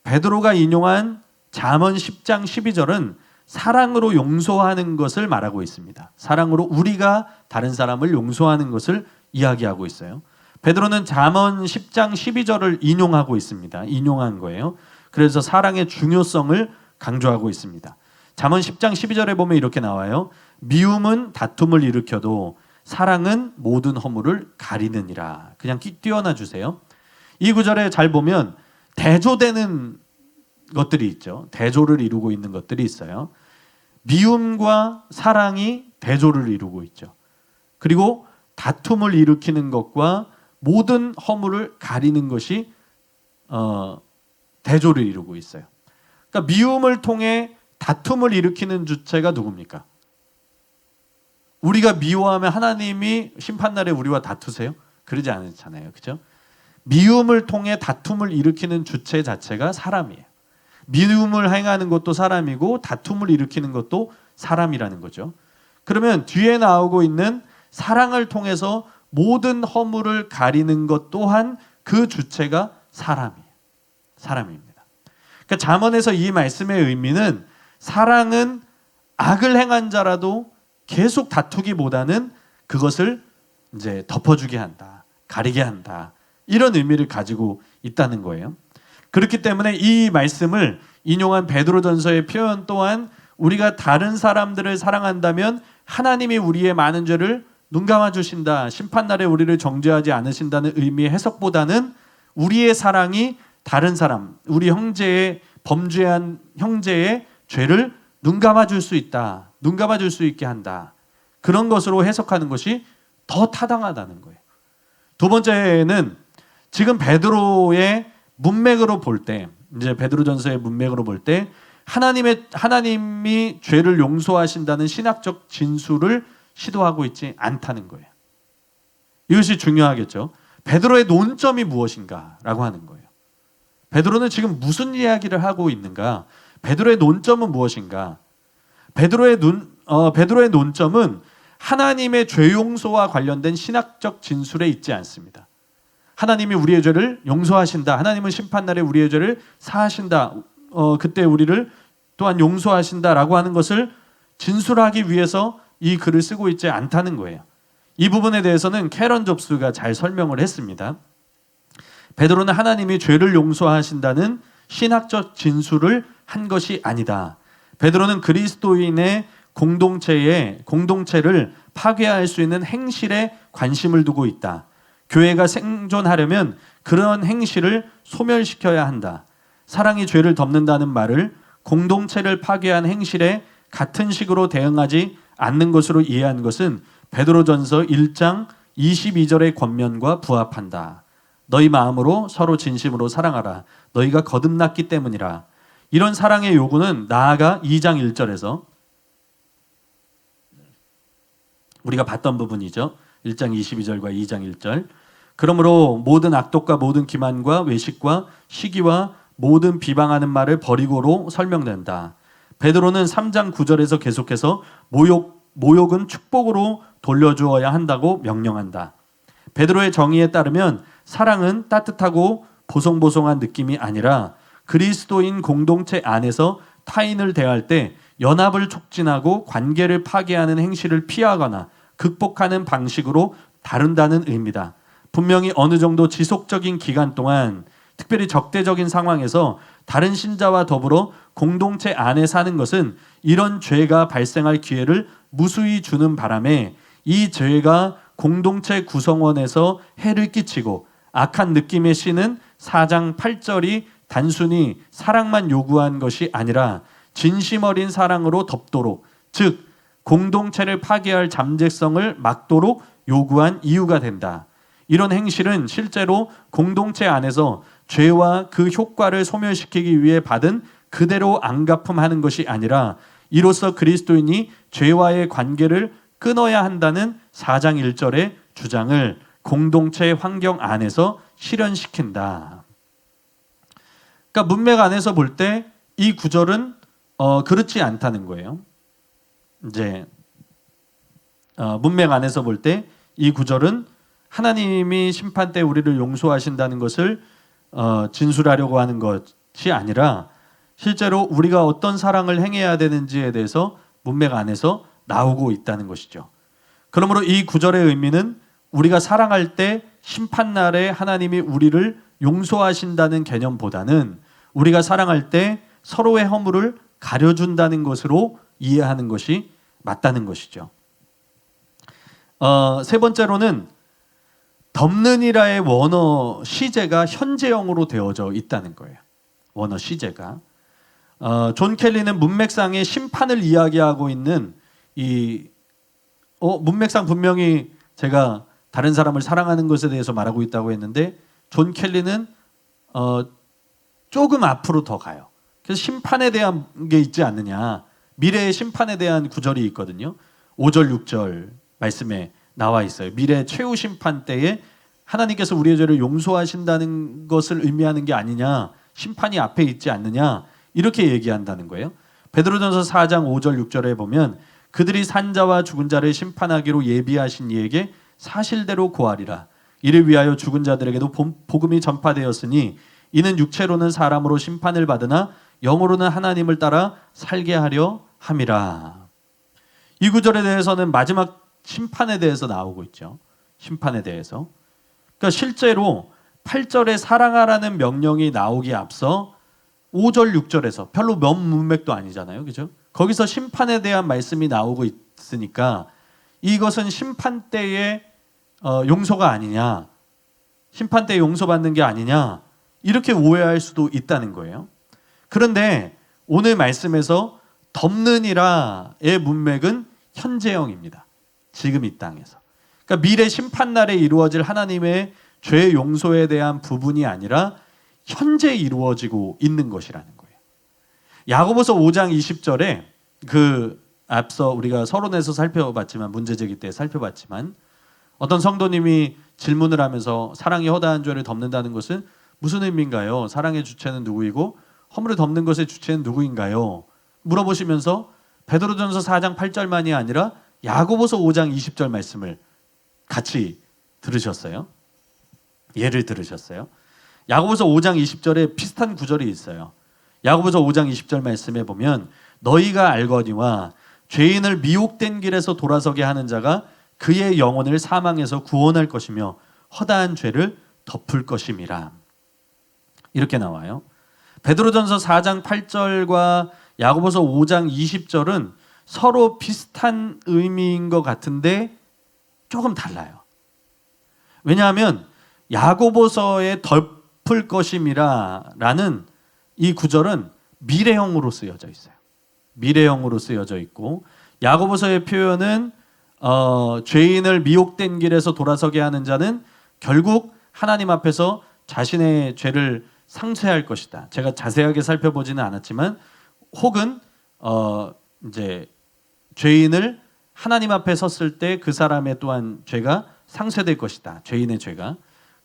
Speaker 1: 베드로가 인용한 잠언 10장 12절은 사랑으로 용서하는 것을 말하고 있습니다. 사랑으로 우리가 다른 사람을 용서하는 것을 이야기하고 있어요. 베드로는 잠언 10장 12절을 인용하고 있습니다. 인용한 거예요. 그래서 사랑의 중요성을 강조하고 있습니다. 잠언 10장 12절에 보면 이렇게 나와요. 미움은 다툼을 일으켜도 사랑은 모든 허물을 가리느니라. 그냥 띄워놔 주세요. 이 구절에 잘 보면 대조되는 것들이 있죠. 대조를 이루고 있는 것들이 있어요. 미움과 사랑이 대조를 이루고 있죠. 그리고 다툼을 일으키는 것과 모든 허물을 가리는 것이 대조를 이루고 있어요. 그러니까 미움을 통해 다툼을 일으키는 주체가 누굽니까? 우리가 미워하면 하나님이 심판날에 우리와 다투세요? 그러지 않잖아요. 그렇죠? 미움을 통해 다툼을 일으키는 주체 자체가 사람이에요. 미움을 행하는 것도 사람이고 다툼을 일으키는 것도 사람이라는 거죠. 그러면 뒤에 나오고 있는 사랑을 통해서 모든 허물을 가리는 것 또한 그 주체가 사람입니다. 그러니까 잠언에서 이 말씀의 의미는 사랑은 악을 행한 자라도 계속 다투기보다는 그것을 이제 덮어주게 한다, 가리게 한다, 이런 의미를 가지고 있다는 거예요. 그렇기 때문에 이 말씀을 인용한 베드로전서의 표현 또한 우리가 다른 사람들을 사랑한다면 하나님이 우리의 많은 죄를 눈 감아 주신다, 심판날에 우리를 정죄하지 않으신다는 의미의 해석보다는 우리의 사랑이 다른 사람, 우리 형제의 범죄한 형제의 죄를 눈 감아 줄 수 있다, 눈 감아 줄 수 있게 한다, 그런 것으로 해석하는 것이 더 타당하다는 거예요. 두 번째는 지금 베드로의 문맥으로 볼 때, 이제 베드로전서의 문맥으로 볼 때 하나님이 죄를 용서하신다는 신학적 진술을 시도하고 있지 않다는 거예요. 이것이 중요하겠죠. 베드로의 논점이 무엇인가라고 하는 거예요. 베드로는 지금 무슨 이야기를 하고 있는가? 베드로의 논점은 무엇인가? 베드로의 논점은 하나님의 죄 용서와 관련된 신학적 진술에 있지 않습니다. 하나님이 우리의 죄를 용서하신다, 하나님은 심판날에 우리의 죄를 사하신다, 그때 우리를 또한 용서하신다라고 하는 것을 진술하기 위해서 이 글을 쓰고 있지 않다는 거예요. 이 부분에 대해서는 캐런 잡스가 잘 설명을 했습니다. 베드로는 하나님이 죄를 용서하신다는 신학적 진술을 한 것이 아니다. 베드로는 그리스도인의 공동체를 파괴할 수 있는 행실에 관심을 두고 있다. 교회가 생존하려면 그런 행실을 소멸시켜야 한다. 사랑이 죄를 덮는다는 말을 공동체를 파괴한 행실에 같은 식으로 대응하지 않는 것으로 이해한 것은 베드로전서 1장 22절의 권면과 부합한다. 너희 마음으로 서로 진심으로 사랑하라. 너희가 거듭났기 때문이라. 이런 사랑의 요구는 나아가 2장 1절에서 우리가 봤던 부분이죠. 1장 22절과 2장 1절. 그러므로 모든 악독과 모든 기만과 외식과 시기와 모든 비방하는 말을 버리고로 설명된다. 베드로는 3장 9절에서 계속해서 모욕은 축복으로 돌려주어야 한다고 명령한다. 베드로의 정의에 따르면 사랑은 따뜻하고 보송보송한 느낌이 아니라 그리스도인 공동체 안에서 타인을 대할 때 연합을 촉진하고 관계를 파괴하는 행실을 피하거나 극복하는 방식으로 다룬다는 의미다. 분명히 어느 정도 지속적인 기간 동안, 특별히 적대적인 상황에서 다른 신자와 더불어 공동체 안에 사는 것은 이런 죄가 발생할 기회를 무수히 주는 바람에 이 죄가 공동체 구성원에서 해를 끼치고 악한 느낌의 씨는 4장 8절이 단순히 사랑만 요구한 것이 아니라 진심 어린 사랑으로 덮도록, 즉 공동체를 파괴할 잠재성을 막도록 요구한 이유가 된다. 이런 행실은 실제로 공동체 안에서 죄와 그 효과를 소멸시키기 위해 받은 그대로 안갚음하는 것이 아니라 이로써 그리스도인이 죄와의 관계를 끊어야 한다는 4장 1절의 주장을 공동체 환경 안에서 실현시킨다. 그러니까 문맥 안에서 볼 때 이 구절은 그렇지 않다는 거예요. 이제 문맥 안에서 볼 때 이 구절은 하나님이 심판 때 우리를 용서하신다는 것을 진술하려고 하는 것이 아니라 실제로 우리가 어떤 사랑을 행해야 되는지에 대해서 문맥 안에서 나오고 있다는 것이죠. 그러므로 이 구절의 의미는 우리가 사랑할 때 심판날에 하나님이 우리를 용서하신다는 개념보다는 우리가 사랑할 때 서로의 허물을 가려준다는 것으로 이해하는 것이 맞다는 것이죠. 세 번째로는 덮는이라의 원어 시제가 현재형으로 되어져 있다는 거예요. 원어 시제가. 존 켈리는 문맥상의 심판을 이야기하고 있는 문맥상 분명히 제가 다른 사람을 사랑하는 것에 대해서 말하고 있다고 했는데 존 켈리는 조금 앞으로 더 가요. 그래서 심판에 대한 게 있지 않느냐, 미래의 심판에 대한 구절이 있거든요. 5절 6절 말씀에 나와 있어요. 미래 최후 심판 때에 하나님께서 우리의 죄를 용서하신다는 것을 의미하는 게 아니냐, 심판이 앞에 있지 않느냐, 이렇게 얘기한다는 거예요. 베드로전서 4장 5절 6절에 보면 그들이 산자와 죽은 자를 심판하기로 예비하신 이에게 사실대로 고하리라. 이를 위하여 죽은 자들에게도 복음이 전파되었으니 이는 육체로는 사람으로 심판을 받으나 영으로는 하나님을 따라 살게 하려 함이라. 이 구절에 대해서는 마지막 심판에 대해서 나오고 있죠. 심판에 대해서. 그러니까 실제로 8절에 사랑하라는 명령이 나오기 앞서 5절, 6절에서 별로 면 문맥도 아니잖아요. 그죠? 거기서 심판에 대한 말씀이 나오고 있으니까 이것은 심판 때의 용서가 아니냐, 심판 때 용서받는 게 아니냐, 이렇게 오해할 수도 있다는 거예요. 그런데 오늘 말씀에서 덮느니라의 문맥은 현재형입니다. 지금 이 땅에서. 그러니까 미래 심판날에 이루어질 하나님의 죄 용서에 대한 부분이 아니라 현재 이루어지고 있는 것이라는 거예요. 야고보서 5장 20절에 그 앞서 우리가 서론에서 살펴봤지만, 문제제기 때 살펴봤지만, 어떤 성도님이 질문을 하면서 사랑이 허다한 죄를 덮는다는 것은 무슨 의미인가요? 사랑의 주체는 누구이고 허물을 덮는 것의 주체는 누구인가요? 물어보시면서 베드로전서 4장 8절만이 아니라 야고보서 5장 20절 말씀을 같이 들으셨어요? 예를 들으셨어요? 야고보서 5장 20절에 비슷한 구절이 있어요. 야고보서 5장 20절 말씀에 보면 너희가 알거니와 죄인을 미혹된 길에서 돌아서게 하는 자가 그의 영혼을 사망에서 구원할 것이며 허다한 죄를 덮을 것임이라. 이렇게 나와요. 베드로전서 4장 8절과 야고보서 5장 20절은 서로 비슷한 의미인 것 같은데 조금 달라요. 왜냐하면 야고보서의 덮을 것임이라라는 이 구절은 미래형으로 쓰여져 있어요. 미래형으로 쓰여져 있고, 야고보서의 표현은 죄인을 미혹된 길에서 돌아서게 하는 자는 결국 하나님 앞에서 자신의 죄를 상쇄할 것이다. 제가 자세하게 살펴보지는 않았지만, 혹은 이제 죄인을 하나님 앞에 섰을 때 그 사람의 또한 죄가 상쇄될 것이다. 죄인의 죄가.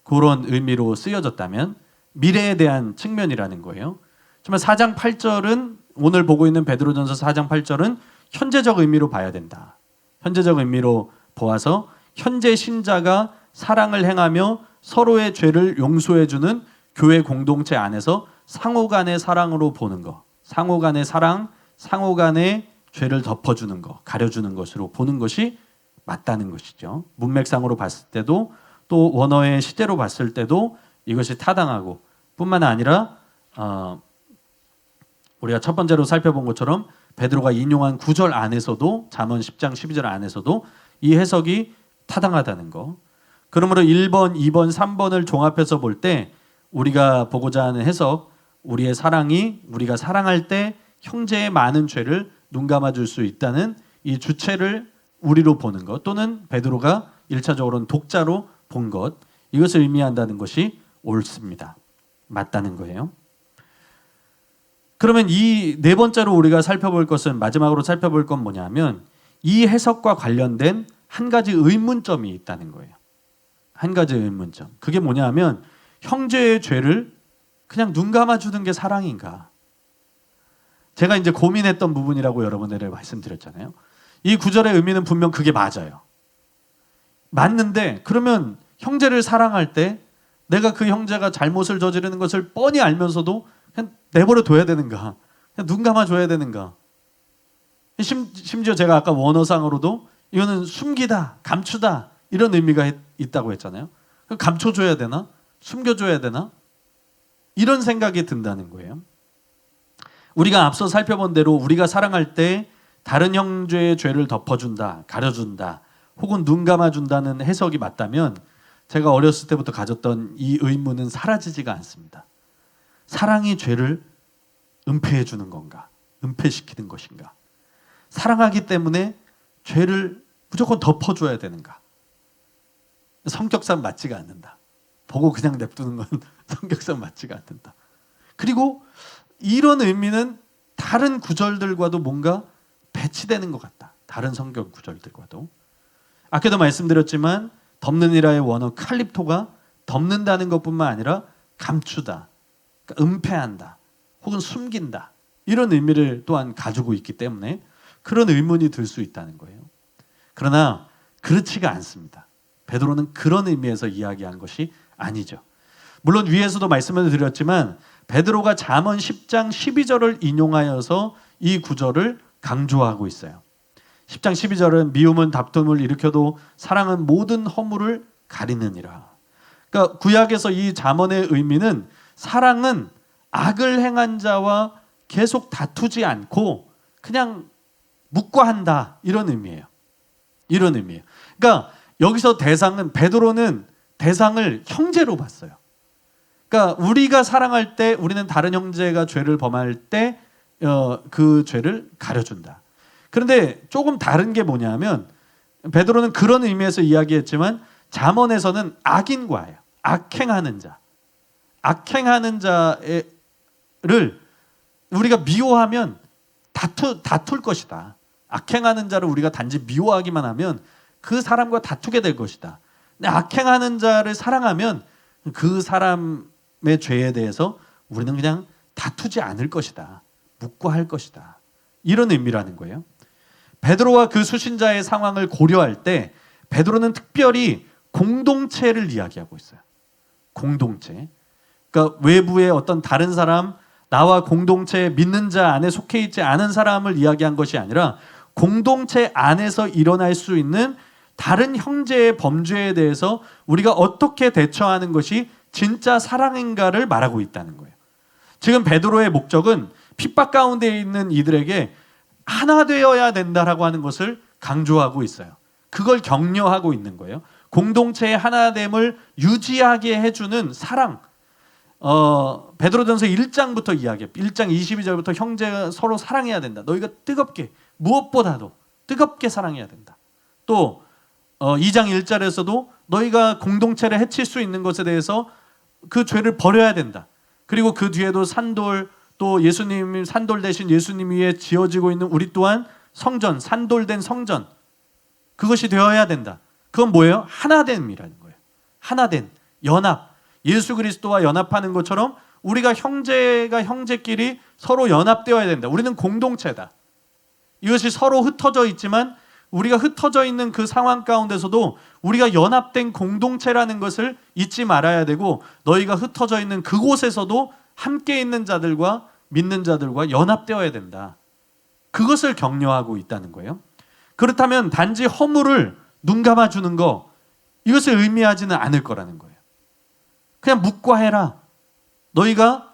Speaker 1: 그런 의미로 쓰여졌다면 미래에 대한 측면이라는 거예요. 정말 4장 8절은, 오늘 보고 있는 베드로전서 4장 8절은 현재적 의미로 봐야 된다. 현재적 의미로 보아서 현재 신자가 사랑을 행하며 서로의 죄를 용서해주는 교회 공동체 안에서 상호간의 사랑으로 보는 것, 상호간의 사랑, 상호간의 죄를 덮어주는 것, 가려주는 것으로 보는 것이 맞다는 것이죠. 문맥상으로 봤을 때도, 또 원어의 시대로 봤을 때도 이것이 타당하고, 뿐만 아니라 우리가 첫 번째로 살펴본 것처럼 베드로가 인용한 9절 안에서도, 잠언 10장 12절 안에서도 이 해석이 타당하다는 거. 그러므로 1번, 2번, 3번을 종합해서 볼 때 우리가 보고자 하는 해석, 우리의 사랑이 우리가 사랑할 때 형제의 많은 죄를 눈감아줄 수 있다는 이 주체를 우리로 보는 것, 또는 베드로가 1차적으로는 독자로 본 것, 이것을 의미한다는 것이 옳습니다. 맞다는 거예요. 그러면 이 네 번째로 우리가 살펴볼 것은, 마지막으로 살펴볼 건 뭐냐면 이 해석과 관련된 한 가지 의문점이 있다는 거예요. 한 가지 의문점. 그게 뭐냐면 형제의 죄를 그냥 눈 감아주는 게 사랑인가? 제가 이제 고민했던 부분이라고 여러분들에게 말씀드렸잖아요. 이 구절의 의미는 분명 그게 맞아요. 맞는데 그러면 형제를 사랑할 때 내가 그 형제가 잘못을 저지르는 것을 뻔히 알면서도 그냥 내버려 둬야 되는가? 그냥 눈 감아줘야 되는가? 심지어 제가 아까 원어상으로도 이거는 숨기다, 감추다 이런 의미가 있다고 했잖아요. 감춰줘야 되나? 숨겨줘야 되나? 이런 생각이 든다는 거예요. 우리가 앞서 살펴본 대로 우리가 사랑할 때 다른 형제의 죄를 덮어준다, 가려준다, 혹은 눈 감아준다는 해석이 맞다면 제가 어렸을 때부터 가졌던 이 의문은 사라지지가 않습니다. 사랑이 죄를 은폐해 주는 건가? 은폐시키는 것인가? 사랑하기 때문에 죄를 무조건 덮어줘야 되는가? 성격상 맞지가 않는다. 보고 그냥 냅두는 건 성격상 맞지가 않는다. 그리고 이런 의미는 다른 구절들과도 뭔가 배치되는 것 같다. 다른 성경 구절들과도. 아까도 말씀드렸지만 덮느니라의 원어 칼립토가 덮는다는 것뿐만 아니라 감추다, 그러니까 은폐한다, 혹은 숨긴다, 이런 의미를 또한 가지고 있기 때문에 그런 의문이 들 수 있다는 거예요. 그러나 그렇지가 않습니다. 베드로는 그런 의미에서 이야기한 것이 아니죠. 물론 위에서도 말씀을 드렸지만 베드로가 잠언 10장 12절을 인용하여서 이 구절을 강조하고 있어요. 10장 12절은 미움은 다툼을 일으켜도 사랑은 모든 허물을 가리느니라. 그러니까 구약에서 이 잠언의 의미는 사랑은 악을 행한 자와 계속 다투지 않고 그냥 묵과한다, 이런 의미예요. 이런 의미예요. 그러니까 여기서 대상은, 베드로는 대상을 형제로 봤어요. 그러니까 우리가 사랑할 때, 우리는 다른 형제가 죄를 범할 때 그 죄를 가려준다. 그런데 조금 다른 게 뭐냐면 베드로는 그런 의미에서 이야기했지만 잠언에서는 악인과예요. 악행하는 자. 악행하는 자를 우리가 미워하면 다툴 것이다. 악행하는 자를 우리가 단지 미워하기만 하면 그 사람과 다투게 될 것이다. 근데 악행하는 자를 사랑하면 그 사람의 죄에 대해서 우리는 그냥 다투지 않을 것이다. 묵과할 것이다. 이런 의미라는 거예요. 베드로와 그 수신자의 상황을 고려할 때 베드로는 특별히 공동체를 이야기하고 있어요. 공동체. 그러니까 외부의 어떤 다른 사람, 나와 공동체, 믿는 자 안에 속해 있지 않은 사람을 이야기한 것이 아니라 공동체 안에서 일어날 수 있는 다른 형제의 범죄에 대해서 우리가 어떻게 대처하는 것이 진짜 사랑인가를 말하고 있다는 거예요. 지금 베드로의 목적은 핍박 가운데 있는 이들에게 하나 되어야 된다라고 하는 것을 강조하고 있어요. 그걸 격려하고 있는 거예요. 공동체의 하나됨을 유지하게 해주는 사랑. 베드로전서 1장부터 이야기해요. 1장 22절부터 형제가 서로 사랑해야 된다. 너희가 뜨겁게, 무엇보다도 뜨겁게 사랑해야 된다. 또 2장 1절에서도 너희가 공동체를 해칠 수 있는 것에 대해서 그 죄를 버려야 된다. 그리고 그 뒤에도 산돌, 또 예수님, 산돌 대신 예수님 위에 지어지고 있는 우리 또한 성전, 산돌된 성전, 그것이 되어야 된다. 그건 뭐예요? 하나됨이라는 거예요. 하나된, 연합. 예수 그리스도와 연합하는 것처럼 우리가 형제가 형제끼리 서로 연합되어야 된다. 우리는 공동체다. 이것이 서로 흩어져 있지만 우리가 흩어져 있는 그 상황 가운데서도 우리가 연합된 공동체라는 것을 잊지 말아야 되고, 너희가 흩어져 있는 그곳에서도 함께 있는 자들과 믿는 자들과 연합되어야 된다. 그것을 격려하고 있다는 거예요. 그렇다면 단지 허물을 눈 감아주는 거, 이것을 의미하지는 않을 거라는 거예요. 그냥 묵과해라. 너희가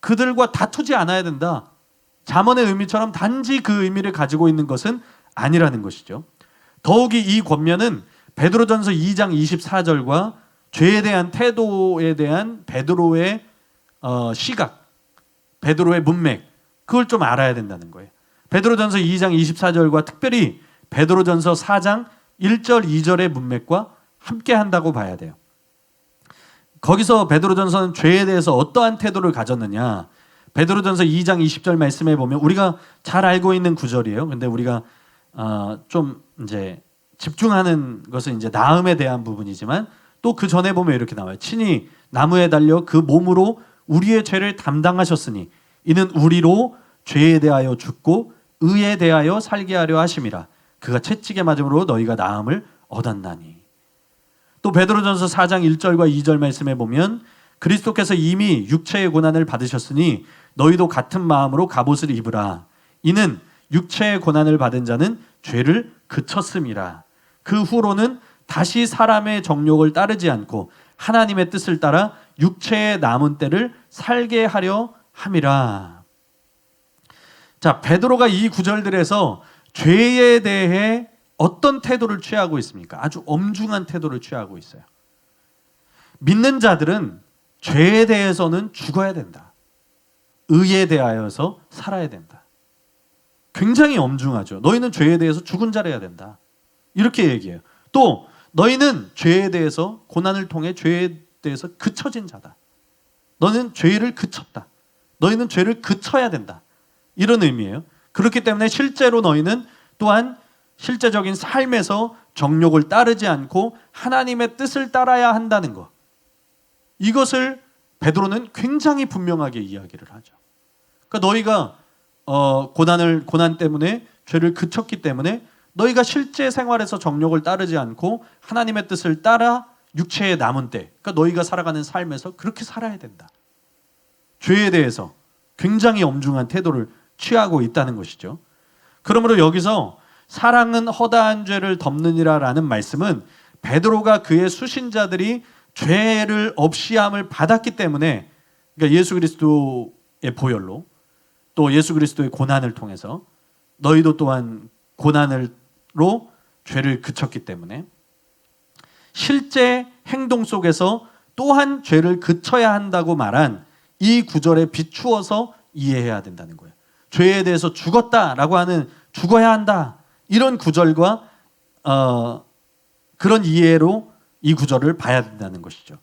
Speaker 1: 그들과 다투지 않아야 된다. 잠언의 의미처럼 단지 그 의미를 가지고 있는 것은 아니라는 것이죠. 더욱이 이 권면은 베드로전서 2장 24절과 죄에 대한 태도에 대한 베드로의 시각, 베드로의 문맥, 그걸 좀 알아야 된다는 거예요. 베드로전서 2장 24절과 특별히 베드로전서 4장 1절 2절의 문맥과 함께 한다고 봐야 돼요. 거기서 베드로전서는 죄에 대해서 어떠한 태도를 가졌느냐, 베드로전서 2장 20절 말씀에 보면 우리가 잘 알고 있는 구절이에요. 근데 우리가 좀 이제 집중하는 것은 이제 나음에 대한 부분이지만 또 그 전에 보면 이렇게 나와요. 친히 나무에 달려 그 몸으로 우리의 죄를 담당하셨으니 이는 우리로 죄에 대하여 죽고 의에 대하여 살게 하려 하심이라. 그가 채찍에 맞음으로 너희가 나음을 얻었나니. 또 베드로전서 4장 1절과 2절 말씀에 보면 그리스도께서 이미 육체의 고난을 받으셨으니 너희도 같은 마음으로 갑옷을 입으라. 이는 육체의 고난을 받은 자는 죄를 그쳤음이라. 그 후로는 다시 사람의 정욕을 따르지 않고 하나님의 뜻을 따라 육체의 남은 때를 살게 하려 함이라. 자, 베드로가 이 구절들에서 죄에 대해 어떤 태도를 취하고 있습니까? 아주 엄중한 태도를 취하고 있어요. 믿는 자들은 죄에 대해서는 죽어야 된다. 의에 대하여서 살아야 된다. 굉장히 엄중하죠. 너희는 죄에 대해서 죽은 자를 해야 된다. 이렇게 얘기해요. 또 너희는 죄에 대해서, 고난을 통해 죄에 대해서 그쳐진 자다. 너는 죄를 그쳤다. 너희는 죄를 그쳐야 된다. 이런 의미예요. 그렇기 때문에 실제로 너희는 또한 실제적인 삶에서 정욕을 따르지 않고 하나님의 뜻을 따라야 한다는 것. 이것을 베드로는 굉장히 분명하게 이야기를 하죠. 그러니까 너희가 고난 때문에 죄를 그쳤기 때문에 너희가 실제 생활에서 정욕을 따르지 않고 하나님의 뜻을 따라 육체의 남은 때, 그러니까 너희가 살아가는 삶에서 그렇게 살아야 된다. 죄에 대해서 굉장히 엄중한 태도를 취하고 있다는 것이죠. 그러므로 여기서 사랑은 허다한 죄를 덮느니라라는 말씀은 베드로가 그의 수신자들이 죄를 없이함을 받았기 때문에, 그러니까 예수 그리스도의 보혈로 또 예수 그리스도의 고난을 통해서 너희도 또한 고난으로 죄를 그쳤기 때문에 실제 행동 속에서 또한 죄를 그쳐야 한다고 말한 이 구절에 비추어서 이해해야 된다는 거예요. 죄에 대해서 죽었다라고 하는, 죽어야 한다, 이런 구절과 그런 이해로 이 구절을 봐야 된다는 것이죠.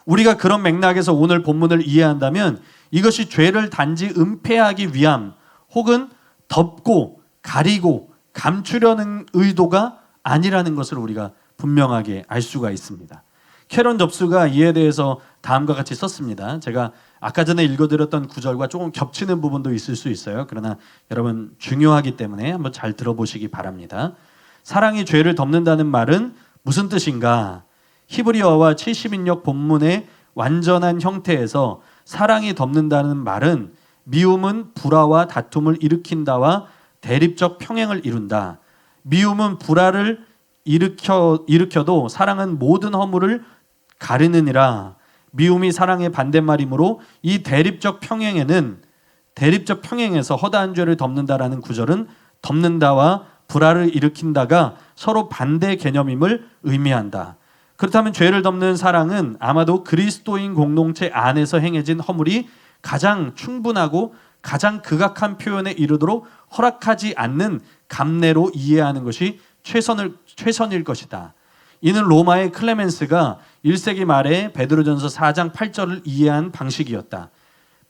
Speaker 1: 우리가 그런 맥락에서 오늘 본문을 이해한다면 이것이 죄를 단지 은폐하기 위함 혹은 덮고 가리고 감추려는 의도가 아니라는 것을 우리가 분명하게 알 수가 있습니다. 캐런 접수가 이에 대해서 다음과 같이 썼습니다. 제가 아까 전에 읽어드렸던 구절과 조금 겹치는 부분도 있을 수 있어요. 그러나 여러분 중요하기 때문에 한번 잘 들어보시기 바랍니다. 사랑이 죄를 덮는다는 말은 무슨 뜻인가? 히브리어와 70인역 본문의 완전한 형태에서 사랑이 덮는다는 말은 미움은 불화와 다툼을 일으킨다와 대립적 평행을 이룬다. 미움은 불화를 일으켜도 사랑은 모든 허물을 가르느니라. 미움이 사랑의 반대말이므로 이 대립적 평행에서 허다한 죄를 덮는다라는 구절은 덮는다와 불화를 일으킨다가 서로 반대 개념임을 의미한다. 그렇다면 죄를 덮는 사랑은 아마도 그리스도인 공동체 안에서 행해진 허물이 가장 충분하고 가장 극악한 표현에 이르도록 허락하지 않는 감내로 이해하는 것이 최선일 것이다. 이는 로마의 클레멘스가 1세기 말에 베드로전서 4장 8절을 이해한 방식이었다.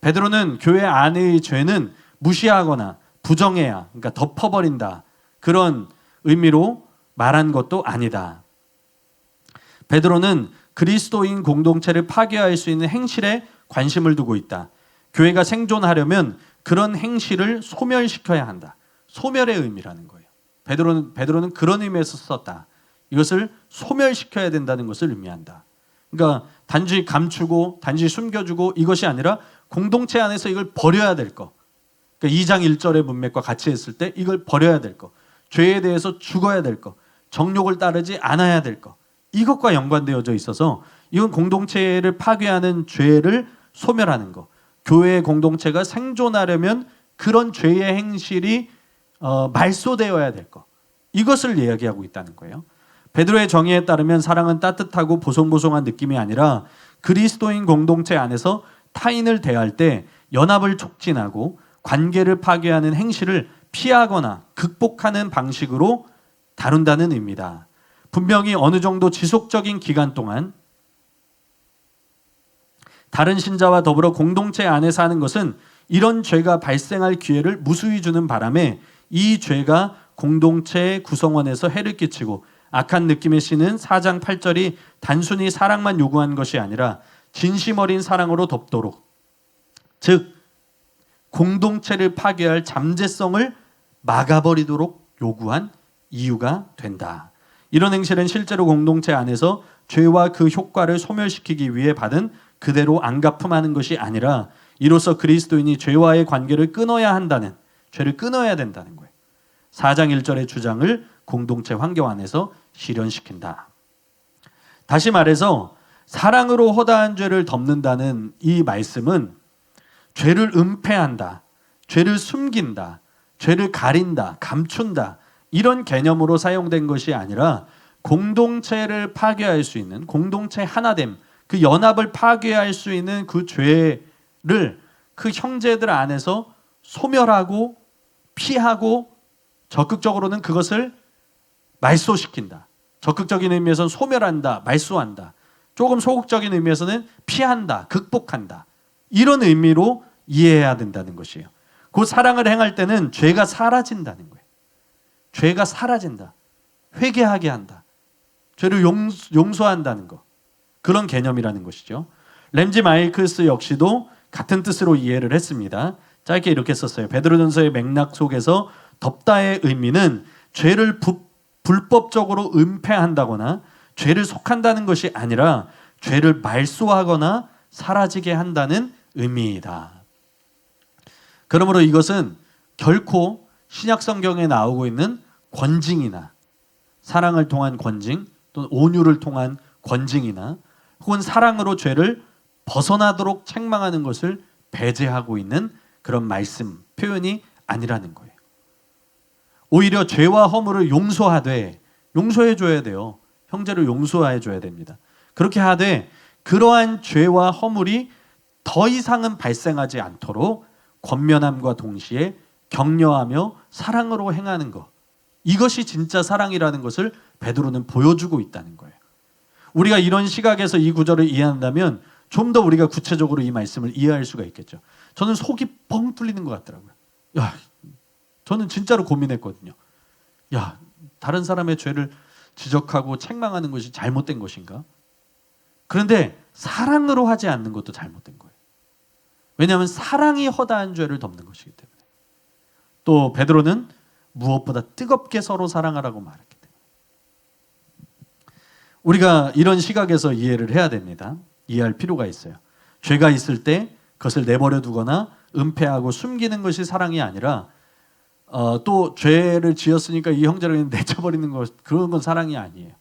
Speaker 1: 베드로는 교회 안의 죄는 무시하거나 부정해야, 그러니까 덮어버린다, 그런 의미로 말한 것도 아니다. 베드로는 그리스도인 공동체를 파괴할 수 있는 행실에 관심을 두고 있다. 교회가 생존하려면 그런 행실을 소멸시켜야 한다. 소멸의 의미라는 거예요. 베드로는 그런 의미에서 썼다. 이것을 소멸시켜야 된다는 것을 의미한다. 그러니까 단지 감추고 단지 숨겨주고 이것이 아니라 공동체 안에서 이걸 버려야 될 것. 그러니까 2장 1절의 문맥과 같이 했을 때 이걸 버려야 될 것. 죄에 대해서 죽어야 될 것. 정욕을 따르지 않아야 될 것. 이것과 연관되어져 있어서 이건 공동체를 파괴하는 죄를 소멸하는 것. 교회의 공동체가 생존하려면 그런 죄의 행실이 말소되어야 될 것. 이것을 이야기하고 있다는 거예요. 베드로의 정의에 따르면 사랑은 따뜻하고 보송보송한 느낌이 아니라 그리스도인 공동체 안에서 타인을 대할 때 연합을 촉진하고 관계를 파괴하는 행실을 피하거나 극복하는 방식으로 다룬다는 의미다. 분명히 어느 정도 지속적인 기간 동안 다른 신자와 더불어 공동체 안에 사는 것은 이런 죄가 발생할 기회를 무수히 주는 바람에 이 죄가 공동체의 구성원에서 해를 끼치고 악한 느낌의 씨는 4장 8절이 단순히 사랑만 요구한 것이 아니라 진심 어린 사랑으로 덮도록, 즉 공동체를 파괴할 잠재성을 막아버리도록 요구한 이유가 된다. 이런 행실은 실제로 공동체 안에서 죄와 그 효과를 소멸시키기 위해 받은 그대로 안갚음하는 것이 아니라 이로써 그리스도인이 죄와의 관계를 끊어야 한다는, 죄를 끊어야 된다는 거예요. 4장 1절의 주장을 공동체 환경 안에서 실현시킨다. 다시 말해서 사랑으로 허다한 죄를 덮는다는 이 말씀은 죄를 은폐한다, 죄를 숨긴다, 죄를 가린다, 감춘다, 이런 개념으로 사용된 것이 아니라 공동체를 파괴할 수 있는, 공동체 하나됨, 그 연합을 파괴할 수 있는 그 죄를 그 형제들 안에서 소멸하고 피하고 적극적으로는 그것을 말소시킨다. 적극적인 의미에서는 소멸한다, 말소한다. 조금 소극적인 의미에서는 피한다, 극복한다. 이런 의미로 이해해야 된다는 것이에요. 그 사랑을 행할 때는 죄가 사라진다는 거예요. 죄가 사라진다. 회개하게 한다. 죄를 용서한다는 것. 그런 개념이라는 것이죠. 램지 마이클스 역시도 같은 뜻으로 이해를 했습니다. 짧게 이렇게 썼어요. 베드로전서의 맥락 속에서 덮다의 의미는 죄를 불법적으로 은폐한다거나 죄를 속한다는 것이 아니라 죄를 말소하거나 사라지게 한다는 의미이다. 그러므로 이것은 결코 신약 성경에 나오고 있는 권징이나 사랑을 통한 권징 또는 온유를 통한 권징이나 혹은 사랑으로 죄를 벗어나도록 책망하는 것을 배제하고 있는 그런 말씀, 표현이 아니라는 거예요. 오히려 죄와 허물을 용서해 줘야 돼요. 형제를 용서해 줘야 됩니다. 그렇게 하되 그러한 죄와 허물이 더 이상은 발생하지 않도록 권면함과 동시에 격려하며 사랑으로 행하는 것, 이것이 진짜 사랑이라는 것을 베드로는 보여주고 있다는 거예요. 우리가 이런 시각에서 이 구절을 이해한다면 좀 더 우리가 구체적으로 이 말씀을 이해할 수가 있겠죠. 저는 속이 뻥 뚫리는 것 같더라고요. 저는 진짜로 고민했거든요. 다른 사람의 죄를 지적하고 책망하는 것이 잘못된 것인가? 그런데 사랑으로 하지 않는 것도 잘못된 거예요. 왜냐하면 사랑이 허다한 죄를 덮는 것이기 때문에. 또 베드로는 무엇보다 뜨겁게 서로 사랑하라고 말했기 때문에. 우리가 이런 시각에서 이해를 해야 됩니다. 이해할 필요가 있어요. 죄가 있을 때 그것을 내버려 두거나 은폐하고 숨기는 것이 사랑이 아니라 또 죄를 지었으니까 이 형제를 그냥 내쳐버리는 것, 그런 건 사랑이 아니에요.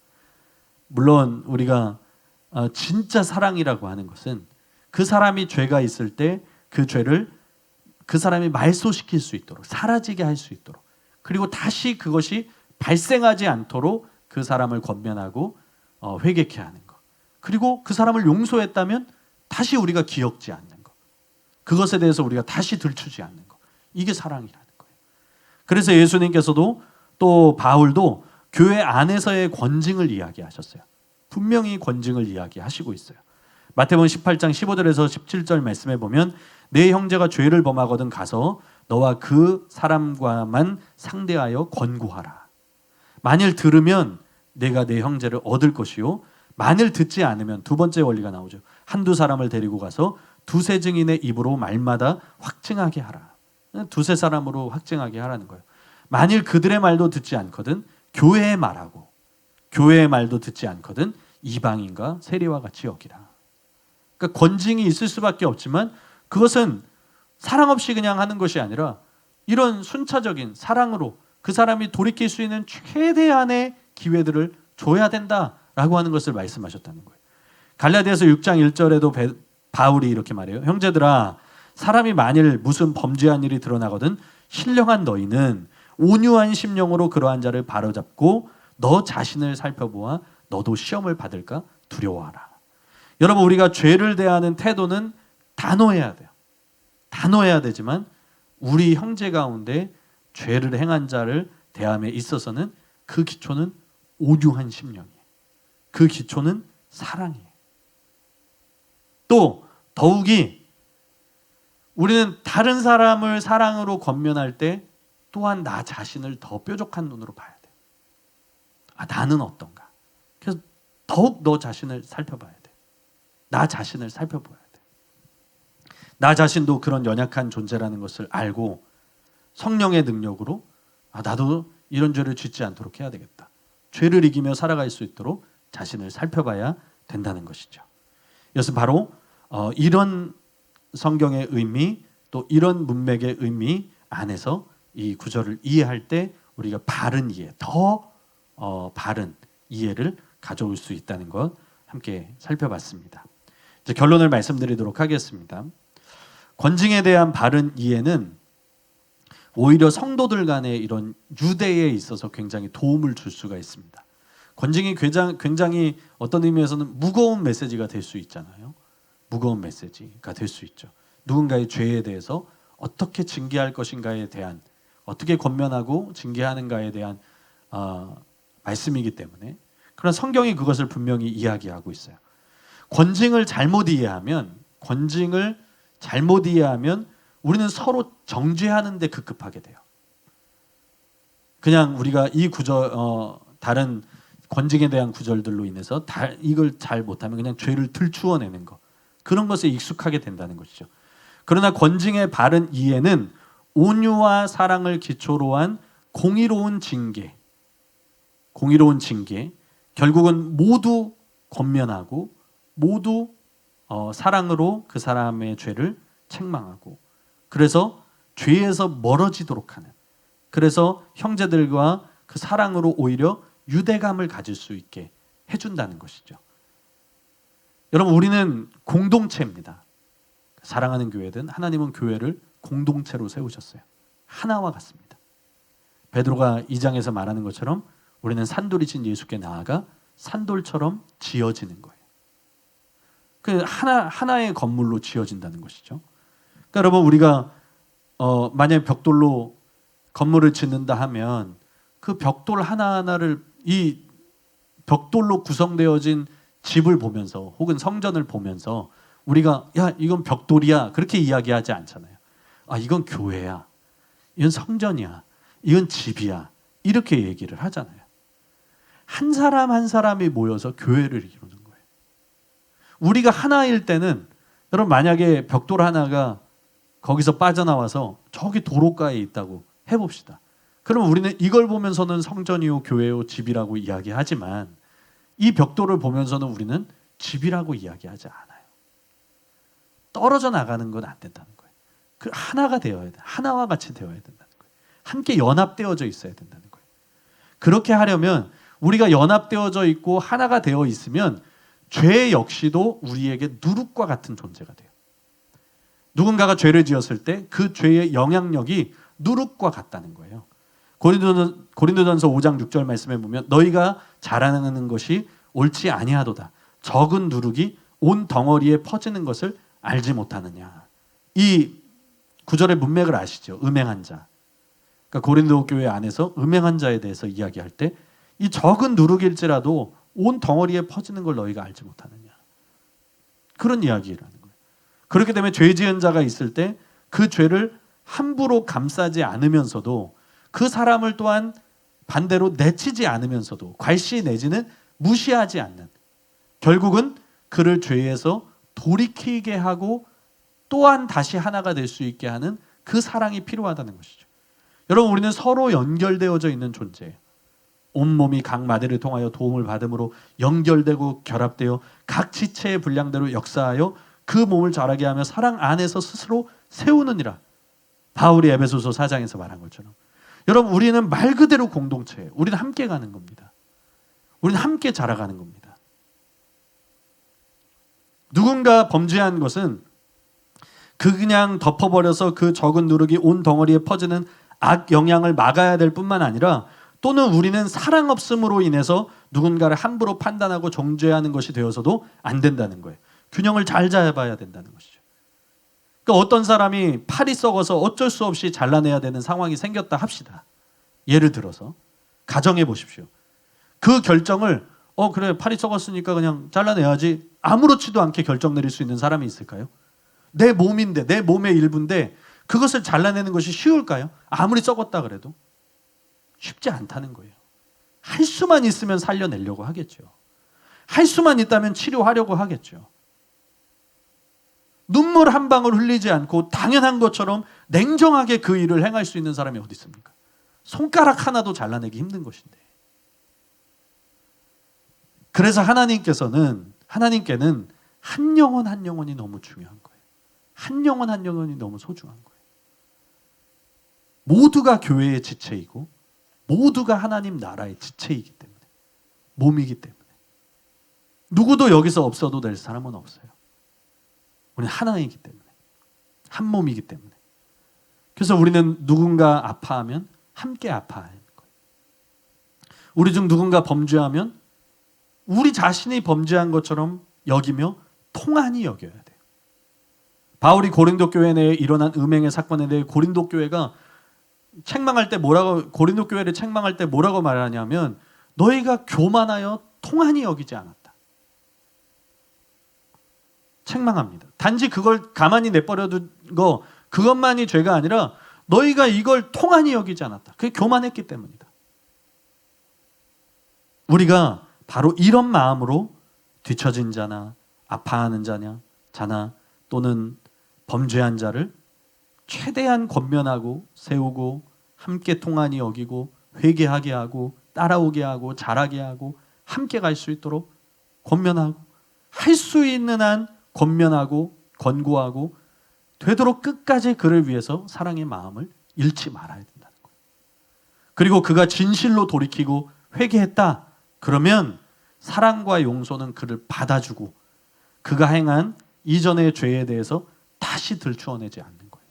Speaker 1: 물론 우리가 진짜 사랑이라고 하는 것은 그 사람이 죄가 있을 때 그 죄를 그 사람이 말소시킬 수 있도록, 사라지게 할 수 있도록, 그리고 다시 그것이 발생하지 않도록 그 사람을 권면하고 회개케 하는 것, 그리고 그 사람을 용서했다면 다시 우리가 기억지 않는 것, 그것에 대해서 우리가 다시 들추지 않는 것, 이게 사랑이라는 거예요. 그래서 예수님께서도 또 바울도 교회 안에서의 권징을 이야기하셨어요. 분명히 권징을 이야기하시고 있어요. 마태복음 18장 15절에서 17절 말씀에 보면 내 형제가 죄를 범하거든 가서 너와 그 사람과만 상대하여 권고하라. 만일 들으면 내가 내 형제를 얻을 것이요, 만일 듣지 않으면, 두 번째 원리가 나오죠. 한두 사람을 데리고 가서 두세 증인의 입으로 말마다 확증하게 하라. 두세 사람으로 확증하게 하라는 거예요. 만일 그들의 말도 듣지 않거든 교회의 말하고, 교회의 말도 듣지 않거든 이방인과 세리와 같이 여기라. 그러니까 권징이 있을 수밖에 없지만 그것은 사랑 없이 그냥 하는 것이 아니라 이런 순차적인 사랑으로 그 사람이 돌이킬 수 있는 최대한의 기회들을 줘야 된다라고 하는 것을 말씀하셨다는 거예요. 갈라디아서 6장 1절에도 바울이 이렇게 말해요. 형제들아, 사람이 만일 무슨 범죄한 일이 드러나거든 신령한 너희는 온유한 심령으로 그러한 자를 바로잡고 너 자신을 살펴보아 너도 시험을 받을까 두려워하라. 여러분, 우리가 죄를 대하는 태도는 단호해야 돼요. 단호해야 되지만 우리 형제 가운데 죄를 행한 자를 대함에 있어서는 그 기초는 온유한 심령이에요. 그 기초는 사랑이에요. 또 더욱이 우리는 다른 사람을 사랑으로 권면할 때 또한 나 자신을 더 뾰족한 눈으로 봐야 돼요. 나는 어떤가? 그래서 더욱 너 자신을 살펴봐야 돼. 나 자신을 살펴봐야 돼. 나 자신도 그런 연약한 존재라는 것을 알고 성령의 능력으로 나도 이런 죄를 짓지 않도록 해야 되겠다. 죄를 이기며 살아갈 수 있도록 자신을 살펴봐야 된다는 것이죠. 이것은 바로 이런 성경의 의미, 또 이런 문맥의 의미 안에서 이 구절을 이해할 때 우리가 바른 이해, 더 바른 이해를 가져올 수 있다는 것 함께 살펴봤습니다. 이제 결론을 말씀드리도록 하겠습니다. 권징에 대한 바른 이해는 오히려 성도들 간의 이런 유대에 있어서 굉장히 도움을 줄 수가 있습니다. 권징이 굉장히 어떤 의미에서는 무거운 메시지가 될 수 있잖아요. 무거운 메시지가 될 수 있죠. 누군가의 죄에 대해서 어떻게 징계할 것인가에 대한, 어떻게 권면하고 징계하는가에 대한 말씀이기 때문에, 그러나 성경이 그것을 분명히 이야기하고 있어요. 권징을 잘못 이해하면 우리는 서로 정죄하는 데 급급하게 돼요. 그냥 우리가 이 구절, 다른 권징에 대한 구절들로 인해서 이걸 잘 못하면 그냥 죄를 들추어내는 것, 그런 것에 익숙하게 된다는 것이죠. 그러나 권징의 바른 이해는 온유와 사랑을 기초로 한 공의로운 징계, 공의로운 징계, 결국은 모두 권면하고 모두 사랑으로 그 사람의 죄를 책망하고, 그래서 죄에서 멀어지도록 하는, 그래서 형제들과 그 사랑으로 오히려 유대감을 가질 수 있게 해준다는 것이죠. 여러분, 우리는 공동체입니다. 사랑하는 교회든 하나님은 교회를 공동체로 세우셨어요. 하나와 같습니다. 베드로가 2장에서 말하는 것처럼 우리는 산돌이신 예수께 나아가 산돌처럼 지어지는 거예요. 그 하나의 건물로 지어진다는 것이죠. 그러니까 여러분, 우리가 만약에 벽돌로 건물을 짓는다 하면 그 벽돌 하나하나를, 이 벽돌로 구성되어진 집을 보면서 혹은 성전을 보면서 우리가 야, 이건 벽돌이야 그렇게 이야기하지 않잖아요. 아, 이건 교회야, 이건 성전이야, 이건 집이야, 이렇게 얘기를 하잖아요. 한 사람 한 사람이 모여서 교회를 이루는 거예요. 우리가 하나일 때는, 여러분, 만약에 벽돌 하나가 거기서 빠져나와서 저기 도로가에 있다고 해봅시다. 그러면 우리는 이걸 보면서는 성전이요, 교회요, 집이라고 이야기하지만 이 벽돌을 보면서는 우리는 집이라고 이야기하지 않아요. 떨어져 나가는 건 안 된다는 거예요. 그 하나가 되어야 돼. 하나와 같이 되어야 된다는 거예요. 함께 연합되어져 있어야 된다는 거예요. 그렇게 하려면, 우리가 연합되어져 있고 하나가 되어 있으면 죄 역시도 우리에게 누룩과 같은 존재가 돼요. 누군가가 죄를 지었을 때 그 죄의 영향력이 누룩과 같다는 거예요. 고린도전서 5장 6절 말씀에 보면 너희가 자라나는 것이 옳지 아니하도다. 적은 누룩이 온 덩어리에 퍼지는 것을 알지 못하느냐. 이 구절의 문맥을 아시죠? 음행한 자. 그러니까 고린도 교회 안에서 음행한 자에 대해서 이야기할 때 이 적은 누룩일지라도 온 덩어리에 퍼지는 걸 너희가 알지 못하느냐. 그런 이야기라는 거예요. 그렇기 때문에 죄 지은 자가 있을 때 그 죄를 함부로 감싸지 않으면서도, 그 사람을 또한 반대로 내치지 않으면서도, 괄시 내지는 무시하지 않는, 결국은 그를 죄에서 돌이키게 하고 또한 다시 하나가 될 수 있게 하는 그 사랑이 필요하다는 것이죠. 여러분, 우리는 서로 연결되어져 있는 존재예요. 온몸이 각 마디를 통하여 도움을 받음으로 연결되고 결합되어 각 지체의 분량대로 역사하여 그 몸을 자라게 하며 사랑 안에서 스스로 세우느니라. 바울이 에베소서 4장에서 말한 것처럼, 여러분, 우리는 말 그대로 공동체예요. 우리는 함께 가는 겁니다. 우리는 함께 자라가는 겁니다. 누군가 범죄한 것은 그냥 덮어버려서 그 적은 누룩이 온 덩어리에 퍼지는 악 영향을 막아야 될 뿐만 아니라, 또는 우리는 사랑 없음으로 인해서 누군가를 함부로 판단하고 정죄하는 것이 되어서도 안 된다는 거예요. 균형을 잘 잡아야 된다는 것이죠. 그러니까 어떤 사람이 팔이 썩어서 어쩔 수 없이 잘라내야 되는 상황이 생겼다 합시다. 예를 들어서 가정해 보십시오. 그 결정을 그래, 팔이 썩었으니까 그냥 잘라내야지, 아무렇지도 않게 결정 내릴 수 있는 사람이 있을까요? 내 몸인데, 내 몸의 일부인데 그것을 잘라내는 것이 쉬울까요? 아무리 썩었다 그래도 쉽지 않다는 거예요. 할 수만 있으면 살려내려고 하겠죠. 할 수만 있다면 치료하려고 하겠죠. 눈물 한 방울 흘리지 않고 당연한 것처럼 냉정하게 그 일을 행할 수 있는 사람이 어디 있습니까? 손가락 하나도 잘라내기 힘든 것인데. 그래서 하나님께는 한 영혼 한 영혼이 너무 중요한 거예요. 한 영혼 한 영혼이 너무 소중한 거예요. 모두가 교회의 지체이고 모두가 하나님 나라의 지체이기 때문에, 몸이기 때문에 누구도 여기서 없어도 될 사람은 없어요. 우리는 하나이기 때문에, 한 몸이기 때문에. 그래서 우리는 누군가 아파하면 함께 아파하는 거예요. 우리 중 누군가 범죄하면 우리 자신이 범죄한 것처럼 여기며 통한히 여겨야 돼요. 바울이 고린도 교회 내에 일어난 음행의 사건에 대해 고린도 교회가 책망할 때 고린도 교회를 책망할 때 뭐라고 말하냐면, 너희가 교만하여 통한히 여기지 않았다. 책망합니다. 단지 그걸 가만히 내버려둔 거, 그것만이 죄가 아니라 너희가 이걸 통한히 여기지 않았다. 그게 교만했기 때문이다. 우리가 바로 이런 마음으로 뒤처진 자나 아파하는 자나 또는 범죄한 자를 최대한 권면하고 세우고 함께 통한히 여기고 회개하게 하고 따라오게 하고 잘하게 하고 함께 갈 수 있도록 권면하고, 할 수 있는 한 권면하고 권고하고, 되도록 끝까지 그를 위해서 사랑의 마음을 잃지 말아야 된다는 거예요. 그리고 그가 진실로 돌이키고 회개했다 그러면 사랑과 용서는 그를 받아주고 그가 행한 이전의 죄에 대해서 다시 들추어내지 않는 거예요.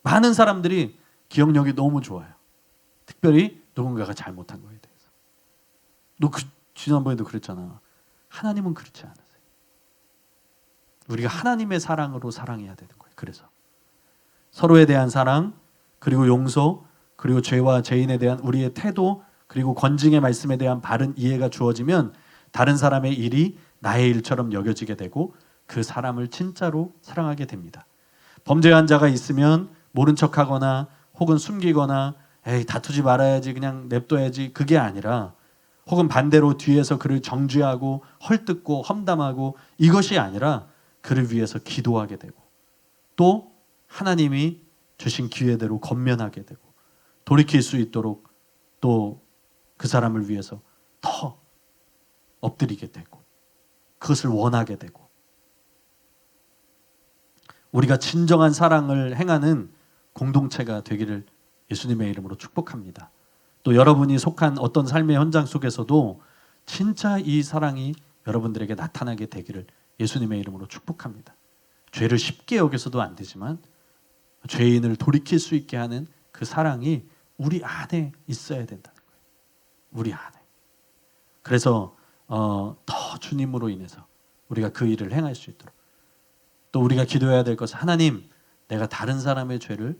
Speaker 1: 많은 사람들이 기억력이 너무 좋아요. 특별히 누군가가 잘못한 거에 대해서. 너 지난번에도 그랬잖아. 하나님은 그렇지 않으세요. 우리가 하나님의 사랑으로 사랑해야 되는 거예요. 그래서 서로에 대한 사랑, 그리고 용서, 그리고 죄와 죄인에 대한 우리의 태도, 그리고 권징의 말씀에 대한 바른 이해가 주어지면 다른 사람의 일이 나의 일처럼 여겨지게 되고 그 사람을 진짜로 사랑하게 됩니다. 범죄한 자가 있으면 모른 척하거나 혹은 숨기거나 에이 다투지 말아야지 그냥 냅둬야지 그게 아니라, 혹은 반대로 뒤에서 그를 정죄하고 헐뜯고 험담하고 이것이 아니라 그를 위해서 기도하게 되고 또 하나님이 주신 기회대로 권면하게 되고 돌이킬 수 있도록 또 그 사람을 위해서 더 엎드리게 되고 그것을 원하게 되고, 우리가 진정한 사랑을 행하는 공동체가 되기를 예수님의 이름으로 축복합니다. 또 여러분이 속한 어떤 삶의 현장 속에서도 진짜 이 사랑이 여러분들에게 나타나게 되기를 예수님의 이름으로 축복합니다. 죄를 쉽게 여겨서도 안 되지만 죄인을 돌이킬 수 있게 하는 그 사랑이 우리 안에 있어야 된다는 거예요. 우리 안에. 그래서 더 주님으로 인해서 우리가 그 일을 행할 수 있도록, 또 우리가 기도해야 될 것은 하나님, 내가 다른 사람의 죄를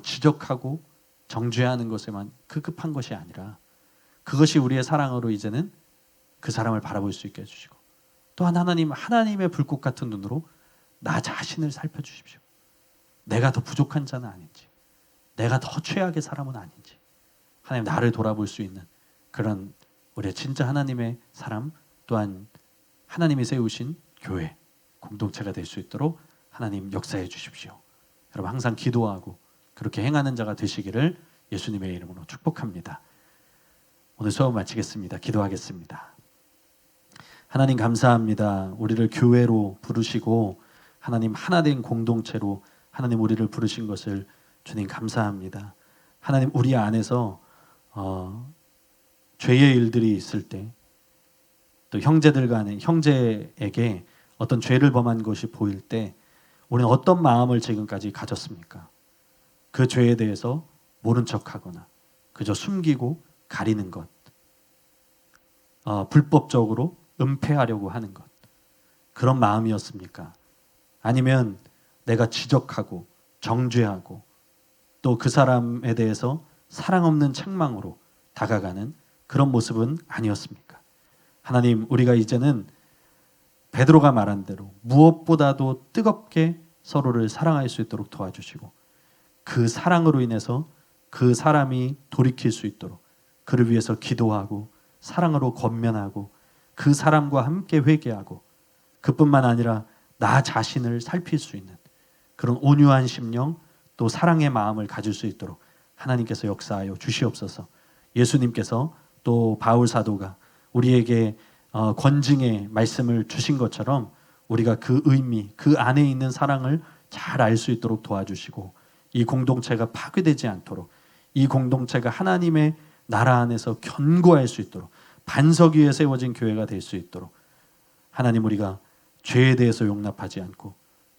Speaker 1: 지적하고 정죄하는 것에만 급급한 것이 아니라 그것이 우리의 사랑으로 이제는 그 사람을 바라볼 수 있게 해주시고, 또한 하나님, 하나님의 불꽃 같은 눈으로 나 자신을 살펴주십시오. 내가 더 부족한 자는 아닌지, 내가 더 최악의 사람은 아닌지, 하나님 나를 돌아볼 수 있는 그런 우리의 진짜 하나님의 사람, 또한 하나님이 세우신 교회, 공동체가 될 수 있도록 하나님 역사해 주십시오. 여러분 항상 기도하고 그렇게 행하는 자가 되시기를 예수님의 이름으로 축복합니다. 오늘 수업 마치겠습니다. 기도하겠습니다. 하나님 감사합니다. 우리를 교회로 부르시고 하나님 하나된 공동체로 하나님 우리를 부르신 것을 주님 감사합니다. 하나님 우리 안에서 죄의 일들이 있을 때, 또 형제들 간에 형제에게 어떤 죄를 범한 것이 보일 때 우리는 어떤 마음을 지금까지 가졌습니까? 그 죄에 대해서 모른 척하거나 그저 숨기고 가리는 것, 불법적으로 은폐하려고 하는 것, 그런 마음이었습니까? 아니면 내가 지적하고 정죄하고 또 그 사람에 대해서 사랑 없는 책망으로 다가가는 그런 모습은 아니었습니까? 하나님, 우리가 이제는 베드로가 말한 대로 무엇보다도 뜨겁게 서로를 사랑할 수 있도록 도와주시고 그 사랑으로 인해서 그 사람이 돌이킬 수 있도록 그를 위해서 기도하고 사랑으로 권면하고 그 사람과 함께 회개하고, 그뿐만 아니라 나 자신을 살필 수 있는 그런 온유한 심령, 또 사랑의 마음을 가질 수 있도록 하나님께서 역사하여 주시옵소서. 예수님께서 또 바울 사도가 우리에게 권징의 말씀을 주신 것처럼 우리가 그 의미, 그 안에 있는 사랑을 잘 알 수 있도록 도와주시고, 이 공동체가 파괴되지 않도록, 이 공동체가 하나님의 나라 안에서 견고할 수 있도록, 반석 위에 세워진 교회가 될 수 있도록 하나님, 우리가 죄에 대해서 용납하지 않고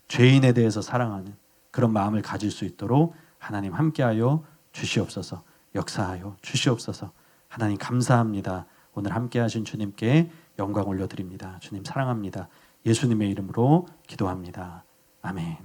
Speaker 1: 죄인에 대해서 사랑하는 그런 마음을 가질 수 있도록 하나님 함께하여 주시옵소서. 역사하여 주시옵소서. 하나님 감사합니다. 오늘 함께하신 주님께 영광 올려드립니다. 주님 사랑합니다. 예수님의 이름으로 기도합니다. 아멘.